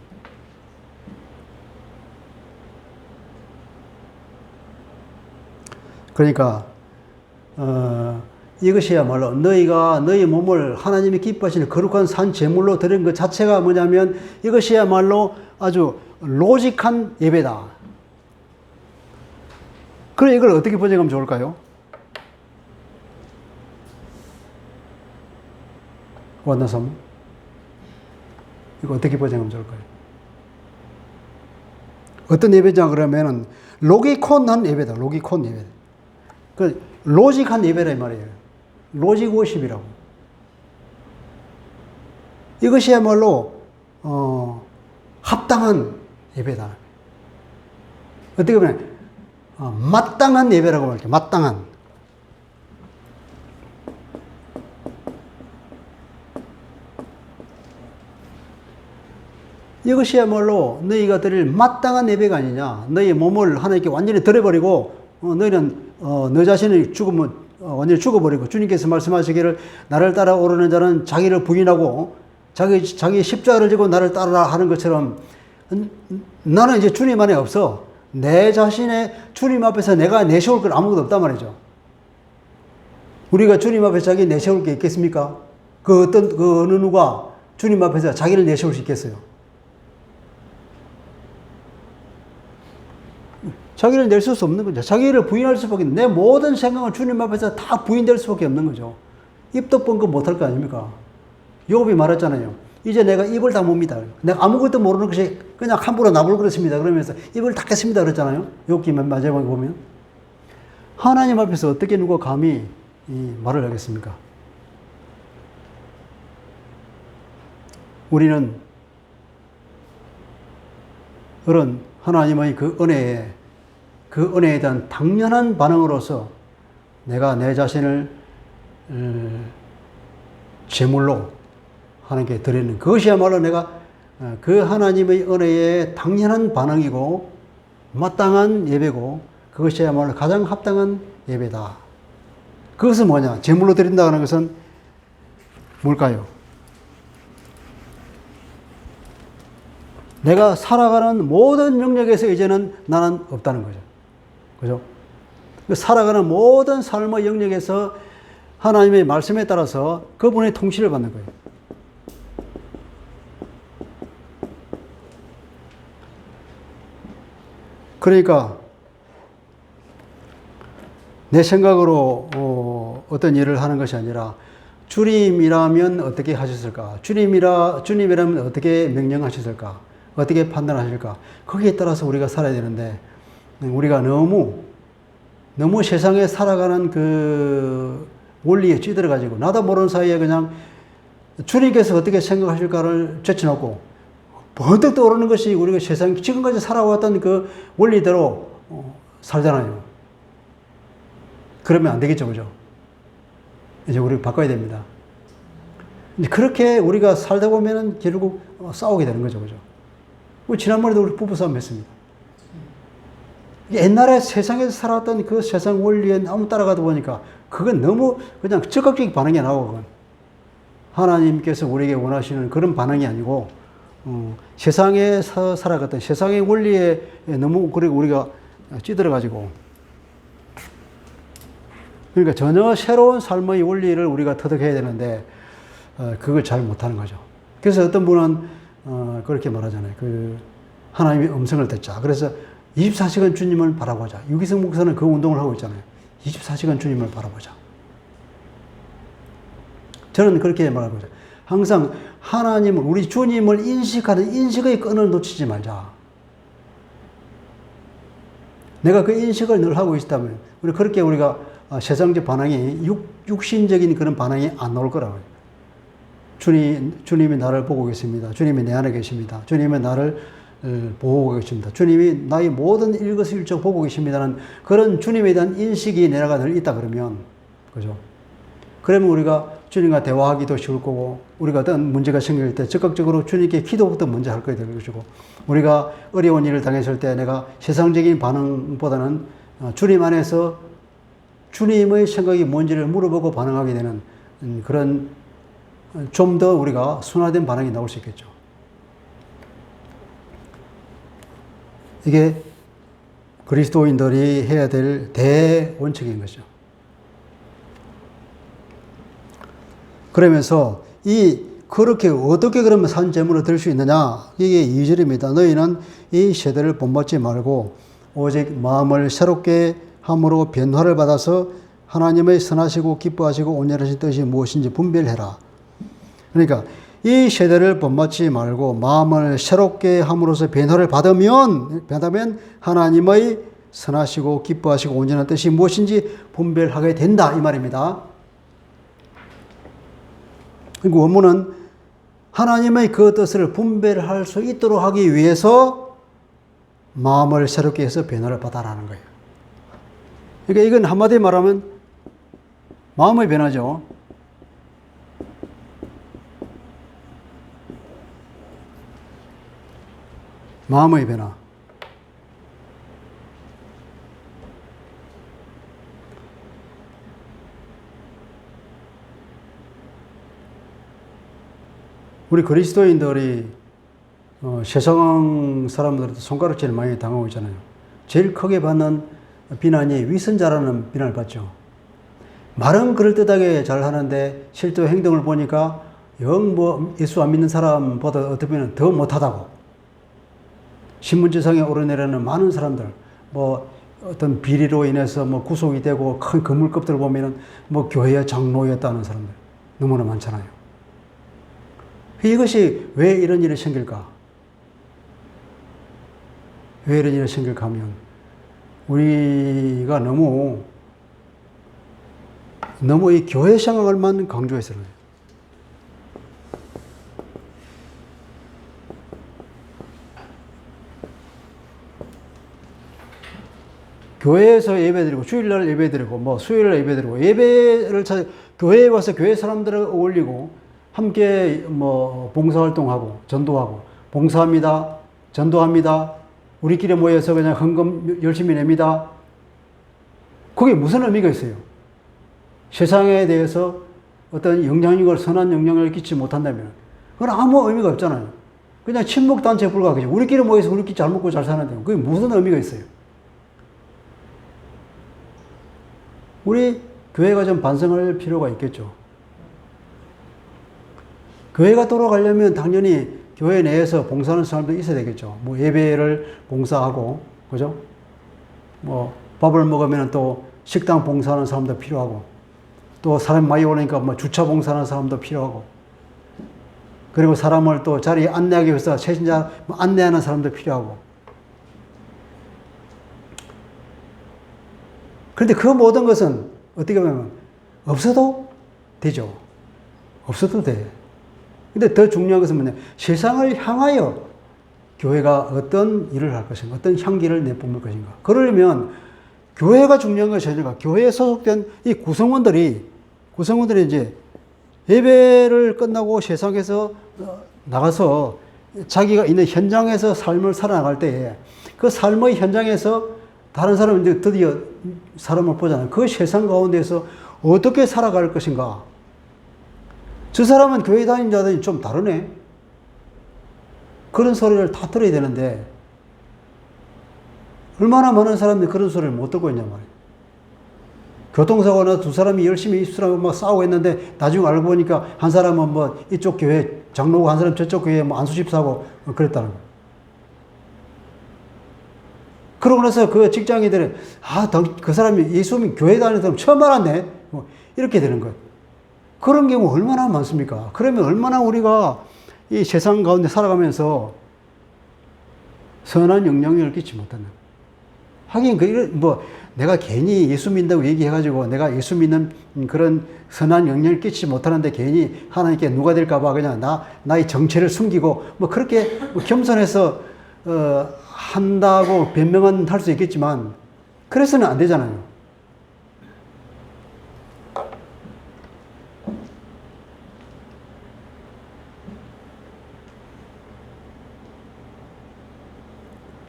그러니까, 이것이야말로 너희가 너희 몸을 하나님이 기뻐하시는 거룩한 산 제물로 드린 것 자체가 뭐냐면 이것이야말로 아주 로직한 예배다. 그럼 이걸 어떻게 번역하면 좋을까요? 원나삼 이거 어떻게 번역하면 좋을까요? 어떤 예배냐 그러면은 로기콘한 예배다. 로기콘 예배. 그 로직한 예배라 이 말이에요. 로직 워십이라고. 이것이야말로 합당한 예배다. 어떻게 보면 마땅한 예배라고 말할게요. 마땅한. 이것이야말로 너희가 드릴 마땅한 예배가 아니냐. 너희 몸을 하나님께 완전히 드려버리고 너희는 너 자신이 죽으면 완전히 죽어버리고 주님께서 말씀하시기를 나를 따라 오르는 자는 자기를 부인하고 자기 십자가를 지고 나를 따르라 하는 것처럼 나는 이제 주님 안에 없어. 내 자신의 주님 앞에서 내가 내세울 건 아무것도 없단 말이죠. 우리가 주님 앞에서 자기 내세울 게 있겠습니까? 그 어느 누가 주님 앞에서 자기를 내세울 수 있겠어요? 자기를 낼 수 없는 거죠. 자기를 부인할 수밖에 없는, 내 모든 생각은 주님 앞에서 다 부인될 수밖에 없는 거죠. 입도 뻥끗 못할 거 아닙니까? 욥이 말했잖아요. 이제 내가 입을 다뭅니다. 내가 아무것도 모르는 것이 그냥 함부로 나불 그렇습니다. 그러면서 입을 닫겠습니다. 그랬잖아요. 욥기 마지막에 보면. 하나님 앞에서 어떻게 누가 감히 이 말을 하겠습니까? 우리는 그런 하나님의 그 은혜에 대한 당연한 반응으로서 내가 내 자신을 제물로 하나님께 드리는 그것이야말로 내가 그 하나님의 은혜의 당연한 반응이고 마땅한 예배고 그것이야말로 가장 합당한 예배다. 그것은 뭐냐? 제물로 드린다는 것은 뭘까요? 내가 살아가는 모든 영역에서 이제는 나는 없다는 거죠. 그죠? 살아가는 모든 삶의 영역에서 하나님의 말씀에 따라서 그분의 통치를 받는 거예요. 그러니까 내 생각으로 어떤 일을 하는 것이 아니라 주님이라면 어떻게 하셨을까? 주님이라면 어떻게 명령하셨을까? 어떻게 판단하실까? 거기에 따라서 우리가 살아야 되는데 우리가 너무 세상에 살아가는 그 원리에 찌들어가지고 나도 모르는 사이에 그냥 주님께서 어떻게 생각하실까를 제쳐놓고 번뜩 떠오르는 것이 우리가 세상 지금까지 살아왔던 그 원리대로 살잖아요. 그러면 안 되겠죠, 그죠? 이제 우리가 바꿔야 됩니다. 그렇게 우리가 살다 보면은 결국 싸우게 되는 거죠, 그죠? 지난번에도 우리 부부싸움 했습니다. 옛날에 세상에서 살았던 그 세상 원리에 너무 따라가다 보니까 그건 너무 그냥 적극적인 반응이 나오고, 그건 하나님께서 우리에게 원하시는 그런 반응이 아니고, 세상에서 살아갔던 세상의 원리에 너무 그리고 우리가 찌들어가지고, 그러니까 전혀 새로운 삶의 원리를 우리가 터득해야 되는데, 그걸 잘 못하는 거죠. 그래서 어떤 분은 그렇게 말하잖아요. 하나님의 음성을 듣자. 그래서 24시간 주님을 바라보자. 유기성 목사는 그 운동을 하고 있잖아요. 24시간 주님을 바라보자. 저는 그렇게 말하고자. 항상 하나님을, 우리 주님을 인식하는 인식의 끈을 놓치지 말자. 내가 그 인식을 늘 하고 있다면, 그렇게 우리가 세상적 반응이, 육신적인 그런 반응이 안 나올 거라고요. 주님이 나를 보고 계십니다. 주님이 내 안에 계십니다. 주님이 나를 보고 계십니다. 주님이 나의 모든 일거수일투 보고 계십니다는 그런 주님에 대한 인식이 내가 늘 있다 그러면, 그죠? 그러면 우리가 주님과 대화하기도 쉬울 거고, 우리가 어떤 문제가 생길 때 적극적으로 주님께 기도부터 먼저 할 거야 될 것이고, 우리가 어려운 일을 당했을 때 내가 세상적인 반응보다는 주님 안에서 주님의 생각이 뭔지를 물어보고 반응하게 되는 그런 좀 더 우리가 순화된 반응이 나올 수 있겠죠. 이게 그리스도인들이 해야 될 대원칙인 거죠. 그러면서 그렇게 어떻게 그러면 산 재물을 들 수 있느냐? 이게 2절입니다. 너희는 이 세대를 본받지 말고 오직 마음을 새롭게 함으로 변화를 받아서 하나님의 선하시고 기뻐하시고 온전하신 뜻이 무엇인지 분별해라. 그러니까 이 세대를 본받지 말고 마음을 새롭게 함으로써 변화를 받으면 하나님의 선하시고 기뻐하시고 온전한 뜻이 무엇인지 분별하게 된다 이 말입니다. 그리고 원문은 하나님의 그 뜻을 분별할 수 있도록 하기 위해서 마음을 새롭게 해서 변화를 받아라는 거예요. 그러니까 이건 한마디로 말하면 마음의 변화죠. 마음의 변화. 우리 그리스도인들이 세상 사람들한테 손가락질 많이 당하고 있잖아요. 제일 크게 받는 비난이 위선자라는 비난을 받죠. 말은 그럴듯하게 잘 하는데 실제 행동을 보니까 예수 안 믿는 사람보다 어떻게 보면 더 못하다고. 신문지상에 오르내리는 많은 사람들, 어떤 비리로 인해서 구속이 되고 큰 건물급들 보면은 교회의 장로였다는 사람들 너무나 많잖아요. 이것이 왜 이런 일이 생길까? 왜 이런 일이 생길까 하면 우리가 너무 이 교회 생활만 강조해서 그래요. 교회에서 예배드리고 주일날 예배드리고 수요일날 예배드리고 교회에 와서 교회 사람들을 어울리고 함께 봉사활동하고 전도하고 봉사합니다. 전도합니다. 우리끼리 모여서 그냥 헌금 열심히 냅니다. 그게 무슨 의미가 있어요? 세상에 대해서 어떤 선한 영향을 끼치지 못한다면 그건 아무 의미가 없잖아요. 그냥 친목단체에 불과하겠죠. 우리끼리 모여서 우리끼리 잘 먹고 잘 사는데 그게 무슨 의미가 있어요? 우리 교회가 좀 반성할 필요가 있겠죠. 교회가 돌아가려면 당연히 교회 내에서 봉사하는 사람도 있어야 되겠죠. 예배를 봉사하고, 그죠? 밥을 먹으면 또 식당 봉사하는 사람도 필요하고, 또 사람 많이 오니까 주차 봉사하는 사람도 필요하고, 그리고 사람을 또 자리에 안내하기 위해서 최신자 안내하는 사람도 필요하고. 그런데 그 모든 것은 어떻게 보면 없어도 되죠. 없어도 돼. 근데 더 중요한 것은 뭐냐? 세상을 향하여 교회가 어떤 일을 할 것인가, 어떤 향기를 내뿜을 것인가. 그러려면 교회가 중요한 것이 아니라 교회에 소속된 이 구성원들이 이제 예배를 끝나고 세상에서 나가서 자기가 있는 현장에서 삶을 살아나갈 때에 그 삶의 현장에서 다른 사람은 이제 드디어 사람을 보잖아요. 그 세상 가운데서 어떻게 살아갈 것인가. 저 사람은 교회 다니는 자들이 좀 다르네. 그런 소리를 다 들어야 되는데 얼마나 많은 사람들이 그런 소리를 못 듣고 있냔 말이에요. 교통사고 나서 두 사람이 열심히 입술하고 막 싸우고 있는데 나중에 알고 보니까 한 사람은 뭐 이쪽 교회 장로고 한 사람 저쪽 교회 뭐 안수집사고 그랬다는 거예요. 그러고 나서 그 직장인들이 그 사람이 예수 믿 교회 다니는 사람 처음 알았네. 뭐 이렇게 되는 거예요. 그런 경우 얼마나 많습니까? 그러면 얼마나 우리가 이 세상 가운데 살아가면서 선한 영향력을 끼치지 못한다. 하긴 내가 괜히 예수 믿는다고 얘기해가지고 내가 예수 믿는 그런 선한 영향을 끼치지 못하는데 괜히 하나님께 누가 될까봐 그냥 나의 정체를 숨기고 뭐 그렇게 겸손해서 한다고 변명은 할 수 있겠지만 그래서는 안 되잖아요.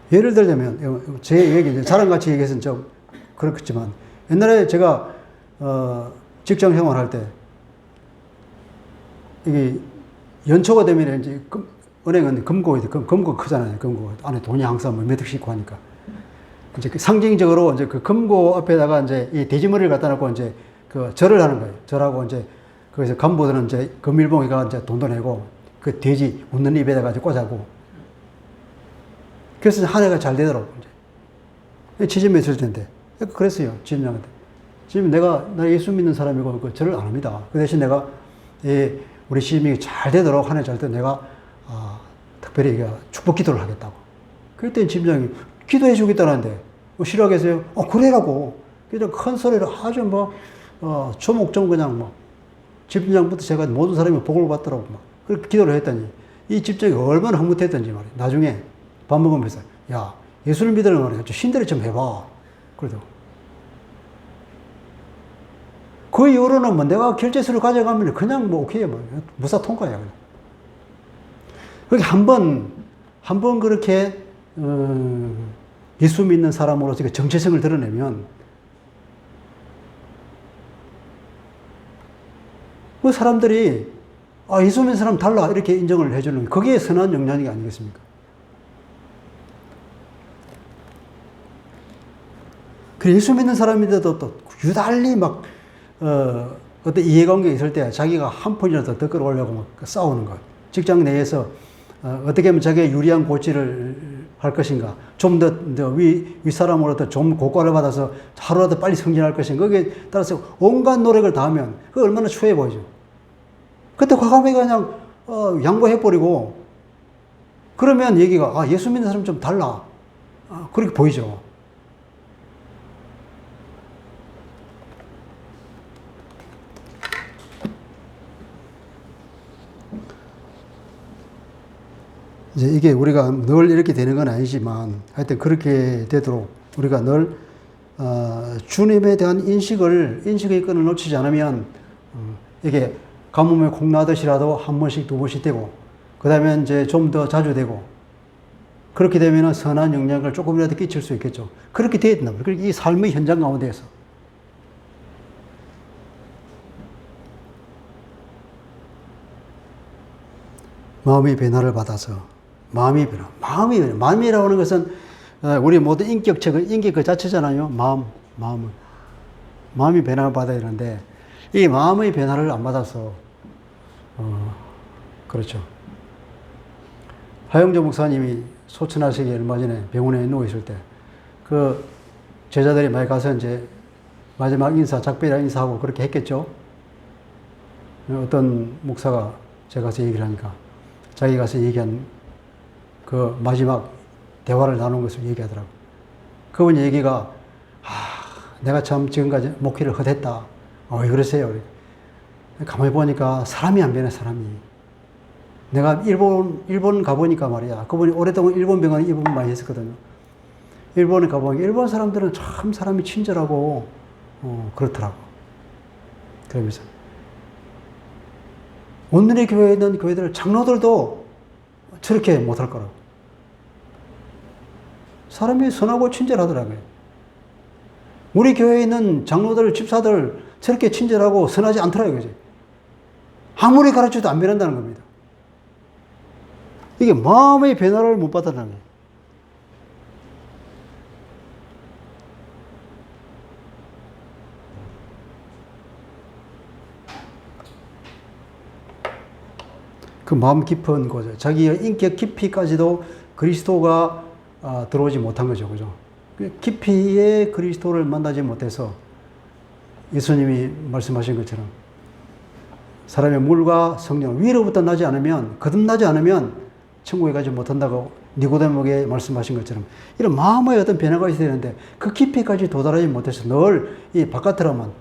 예를 들자면 제 얘기 자랑같이 얘기해서는 좀 그렇겠지만 옛날에 제가 직장 생활할 때 이게 연초가 되면 이제 은행은 금고 크잖아요. 금고 안에 돈이 항상 몇 억씩 있고 하니까 이제 상징적으로 이제 그 금고 앞에다가 이제 이 돼지머리를 갖다 놓고 이제 그 절을 하는 거예요. 절하고 이제 거기서 간부들은 이제 금일봉이가 이제 돈도 내고 그 돼지 웃는 입에다가 이제 꽂아고 그래서 한 해가 잘 되더라고 이제 취직에 있을 텐데 그랬어요. 지점장한테 지금 나 예수 믿는 사람이고 그 절을 안 합니다. 그 대신 내가 우리 시임이 잘 되도록 한 해 잘 때 내가 특별히 축복 기도를 하겠다고. 그때 지점장이 기도해 주겠다는데 뭐 싫어하겠어요? 그래라고. 그래서 큰 소리로 아주 조목조목 그냥 집장부터 제가 모든 사람이 복을 받더라고 그렇게 기도를 했더니 이 집장이 얼마나 흐뭇했던지 말이에요. 나중에 밥 먹으면서 야 예수를 믿으려면 말이야 신대로 좀 해봐. 그러더라고. 그 이후로는 뭐 내가 결제서를 가져가면 그냥 오케이 무사 통과야 그냥. 그렇게 한 번 그렇게 예수 믿는 사람으로서 정체성을 드러내면 그 사람들이 예수 믿는 사람 달라 이렇게 인정을 해주는 게 그게 선한 영향이 아니겠습니까? 그 예수 믿는 사람인데도 또 유달리 어떤 이해관계가 있을 때 자기가 한 푼이라도 더 끌어올려고 막 싸우는 것. 직장 내에서 어떻게 하면 자기가 유리한 고치를 할 것인가. 좀 더 윗사람으로부터 좀 고과를 받아서 하루라도 빨리 승진할 것인가. 거기에 따라서 온갖 노력을 다하면 그거 얼마나 추해 보이죠. 그때 과감하게 그냥 양보해버리고 그러면 얘기가 예수 믿는 사람 좀 달라. 그렇게 보이죠. 이제 이게 우리가 늘 이렇게 되는 건 아니지만 하여튼 그렇게 되도록 우리가 늘 주님에 대한 인식의 끈을 놓치지 않으면 이게 가뭄에 콩 나듯이라도 한 번씩 두 번씩 되고 그 다음에 이제 좀 더 자주 되고 그렇게 되면 선한 영향을 조금이라도 끼칠 수 있겠죠. 그렇게 되어야 된다. 그러니까 이 삶의 현장 가운데에서 마음의 변화를 받아서 마음이라고 하는 것은 우리 모든 인격 그 자체잖아요. 마음이 변화를 받아야 되는데 이 마음의 변화를 안 받아서 그렇죠. 하영조 목사님이 소천하시기 얼마 전에 병원에 누워 있을 때 그 제자들이 많이 가서 이제 마지막 작별이라 인사하고 그렇게 했겠죠. 어떤 목사가 제가 가서 얘기를 하니까 자기 가서 얘기한 그 마지막 대화를 나눈 것을 얘기하더라고. 그분 얘기가 내가 참 지금까지 목회를 헛했다. 왜 그러세요? 가만히 보니까 사람이 안 변해 사람이. 내가 일본 가보니까 말이야. 그분이 오랫동안 일본 병원 입원 많이 했었거든요. 일본에 가보니까 일본 사람들은 참 사람이 친절하고, 그렇더라고. 그러면서. 오늘의 교회에 있는 교회들, 장로들도 저렇게 못할 거라고. 사람이 선하고 친절하더라고요. 우리 교회에 있는 장로들, 집사들 저렇게 친절하고 선하지 않더라고요. 그지? 아무리 가르쳐도 안 변한다는 겁니다. 이게 마음의 변화를 못 받았다는 거예요. 그 마음 깊은 거죠. 자기의 인격 깊이까지도 그리스도가 들어오지 못한 거죠. 그죠? 깊이의 그리스도를 만나지 못해서 예수님이 말씀하신 것처럼 사람의 물과 성령 위로부터 나지 않으면, 거듭나지 않으면 천국에 가지 못한다고 니고데모에게 말씀하신 것처럼 이런 마음의 어떤 변화가 있어야 되는데 그 깊이까지 도달하지 못해서 늘 이 바깥으로만,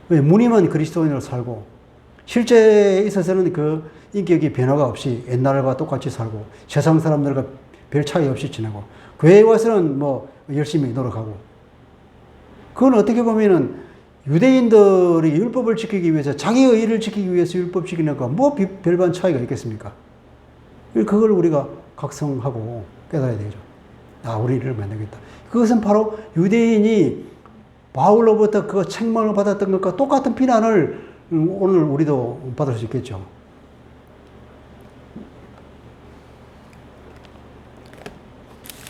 무늬만 그리스도인으로 살고 실제에 있어서는 그 인격이 변화가 없이 옛날과 똑같이 살고 세상 사람들과 별 차이 없이 지내고 교회에 와서는 뭐 열심히 노력하고, 그건 어떻게 보면은 유대인들이 율법을 지키기 위해서 자기의 의를 지키기 위해서 율법 지키는 거 뭐 별반 차이가 있겠습니까? 그걸 우리가 각성하고 깨달아야 되죠. 우리를 만들겠다. 그것은 바로 유대인이 바울로부터 그 책망을 받았던 것과 똑같은 비난을 오늘 우리도 받을 수 있겠죠.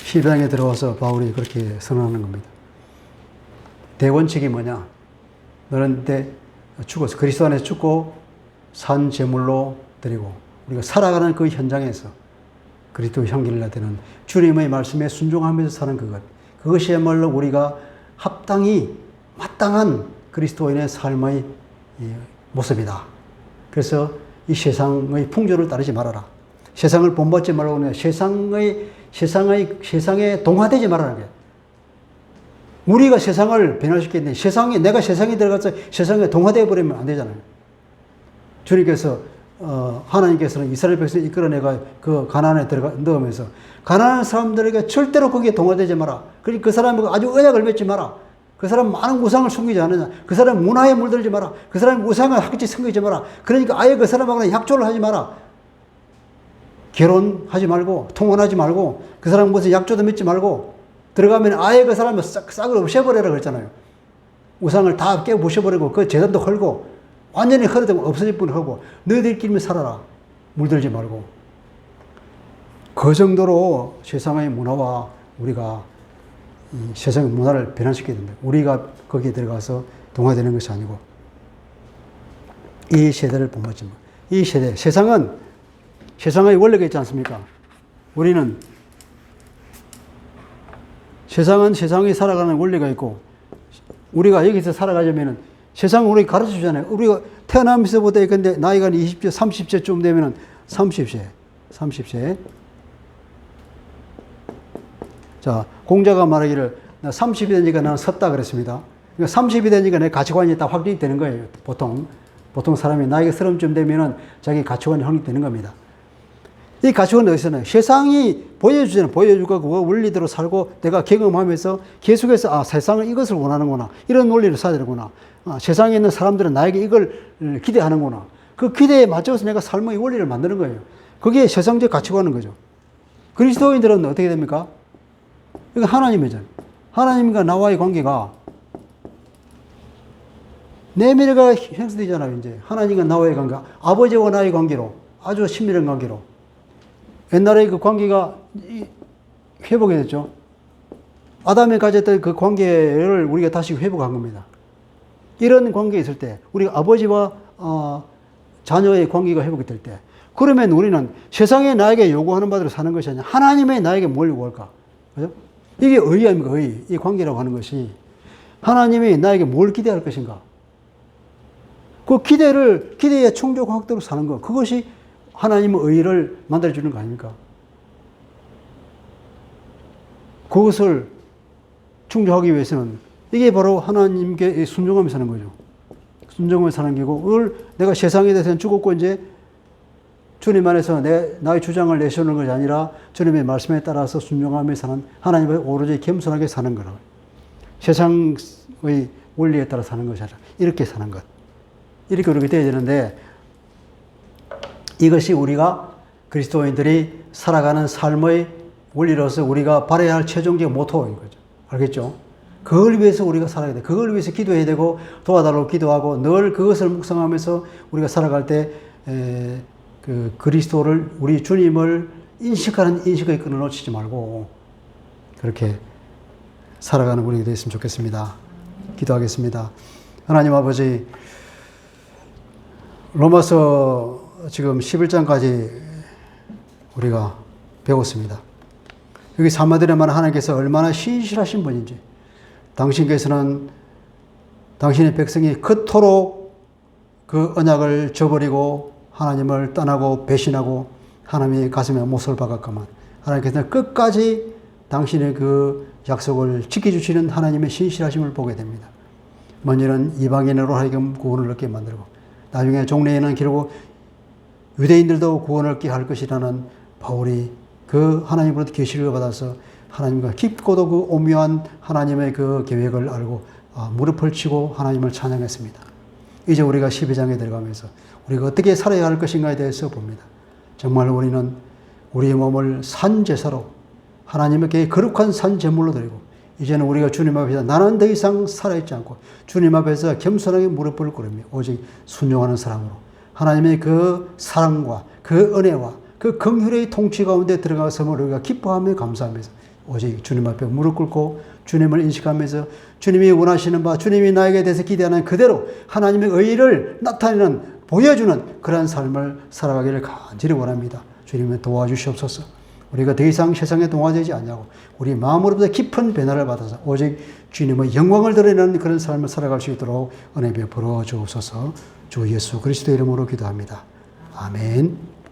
시병에 들어와서 바울이 그렇게 선언하는 겁니다. 대원칙이 뭐냐? 너는 때 죽어서 그리스도 안에서 죽고 산 제물로 드리고 우리가 살아가는 그 현장에서 그리스도의 향기를 나타내는 주님의 말씀에 순종하면서 사는 그것이야말로 우리가 마땅한 그리스도인의 삶의 모습이다. 그래서 이 세상의 풍조를 따르지 말아라. 세상을 본받지 말라고 하는 세상에 동화되지 말라는 거예요. 우리가 세상을 변화시켰는데 내가 세상에 들어가서 세상에 동화되어 버리면 안 되잖아요. 주님께서 하나님께서는 이스라엘 백성을 이끌어내가 그 가나안에 넣으면서 가나안 사람들에게 절대로 거기에 동화되지 마라. 그러니까 그 사람하고 아주 언약을 맺지 마라. 그 사람 많은 우상을 숨기지 않느냐. 그 사람 문화에 물들지 마라. 그 사람 우상을 학지 숨기지 마라. 그러니까 아예 그 사람하고는 약조를 하지 마라. 결혼하지 말고 통혼하지 말고 그 사람 무슨 약조도 맺지 말고 들어가면 아예 그 사람을 싹을 없애버려라 그랬잖아요. 우상을 다 깨고 부셔버리고 그 재단도 헐고 완전히 헐어도 없어질 뿐 하고 너희들끼리 살아라. 물들지 말고. 그 정도로 세상의 문화와 우리가 이 세상의 문화를 변화시켜야 된다. 우리가 거기에 들어가서 동화되는 것이 아니고 이 세대를 본받지 마. 이 세대, 세상의 원리가 있지 않습니까? 우리는 세상은 세상이 살아가는 원리가 있고 우리가 여기서 살아가려면은 세상은 우리 가르쳐 주잖아요. 우리가 태어나면서부터 근데 나이가 20세, 30세쯤 되면은 30세. 자, 공자가 말하기를 나 30이 되니까 나는 섰다 그랬습니다. 그러니까 30이 되니까 내 가치관이 다 확립이 되는 거예요. 보통 사람이 나이가 30쯤 되면은 자기 가치관이 확립되는 겁니다. 이 가치관은 어디서 나요? 세상이 보여주잖아요. 보여주고 그 원리대로 살고 내가 경험하면서 계속해서 세상은 이것을 원하는구나. 이런 논리를 써야 되는구나. 세상에 있는 사람들은 나에게 이걸 기대하는구나. 그 기대에 맞춰서 내가 삶의 원리를 만드는 거예요. 그게 세상적 가치관인 거죠. 그리스도인들은 어떻게 됩니까? 이거 하나님이잖아요. 하나님과 나와의 관계가 내면가 형성되잖아요. 이제 하나님과 나와의 관계, 아버지와 나의 관계로 아주 친밀한 관계로. 옛날에 그 관계가 회복이 됐죠. 아담이 가졌던 그 관계를 우리가 다시 회복한 겁니다. 이런 관계에 있을 때, 우리가 아버지와 자녀의 관계가 회복이 될 때, 그러면 우리는 세상에 나에게 요구하는 바대로 사는 것이 아니라 하나님의 나에게 뭘 요구할까? 그죠? 이게 의의 아닙니까? 의. 이 관계라고 하는 것이 하나님이 나에게 뭘 기대할 것인가? 그 기대에 충족하도록 사는 것. 그것이 하나님의 의를 만들어주는 거 아닙니까? 그것을 충족하기 위해서는 이게 바로 하나님께 순종하며 사는 거죠. 순종하며 사는 게고, 내가 세상에 대해서는 죽었고, 이제 주님 안에서 나의 주장을 내세우는 것이 아니라 주님의 말씀에 따라서 순종하며 사는, 하나님을 오로지 겸손하게 사는 거라고. 세상의 원리에 따라 사는 것이 아니라 이렇게 사는 것. 이렇게 우리가 되어야 되는데, 이것이 우리가 그리스도인들이 살아가는 삶의 원리로서 우리가 발휘해야 할 최종적 모토인 거죠. 알겠죠? 그걸 위해서 우리가 살아야 돼. 그걸 위해서 기도해야 되고 도와달라고 기도하고 늘 그것을 묵상하면서 우리가 살아갈 때 그 그리스도를, 우리 주님을 인식하는 인식의 끈을 놓치지 말고 그렇게 살아가는 우리가 됐으면 좋겠습니다. 기도하겠습니다. 하나님 아버지, 로마서 지금 11장까지 우리가 배웠습니다. 여기 사마들에만 하나님께서 얼마나 신실하신 분인지, 당신께서는 당신의 백성이 그토록 그 언약을 저버리고 하나님을 떠나고 배신하고 하나님의 가슴에 못을 박았건만 하나님께서는 끝까지 당신의 그 약속을 지켜주시는 하나님의 신실하심을 보게 됩니다. 먼저는 이방인으로 하여금 구원을 얻게 만들고 나중에 종래에는 결국 유대인들도 구원을 얻게 할 것이라는 바울이 그 하나님으로부터 계시를 받아서 하나님과 깊고도 그 오묘한 하나님의 그 계획을 알고 무릎을 치고 하나님을 찬양했습니다. 이제 우리가 12장에 들어가면서 우리가 어떻게 살아야 할 것인가에 대해서 봅니다. 정말 우리는 우리의 몸을 산제사로 하나님께 거룩한 산제물로 드리고 이제는 우리가 주님 앞에서 나는 더 이상 살아있지 않고 주님 앞에서 겸손하게 무릎을 꿇으며 오직 순종하는 사람으로 하나님의 그 사랑과 그 은혜와 그 긍휼의 통치 가운데 들어가서 우리가 기뻐하며 감사하면서 오직 주님 앞에 무릎 꿇고 주님을 인식하면서 주님이 원하시는 바, 주님이 나에게 대해서 기대하는 그대로 하나님의 의를 나타내는, 보여주는 그런 삶을 살아가기를 간절히 원합니다. 주님은 도와주시옵소서. 우리가 더 이상 세상에 동화되지 않냐고 우리 마음으로부터 깊은 변화를 받아서 오직 주님의 영광을 드러내는 그런 삶을 살아갈 수 있도록 은혜 베풀어 주옵소서. 주 예수 그리스도의 이름으로 기도합니다. 아멘.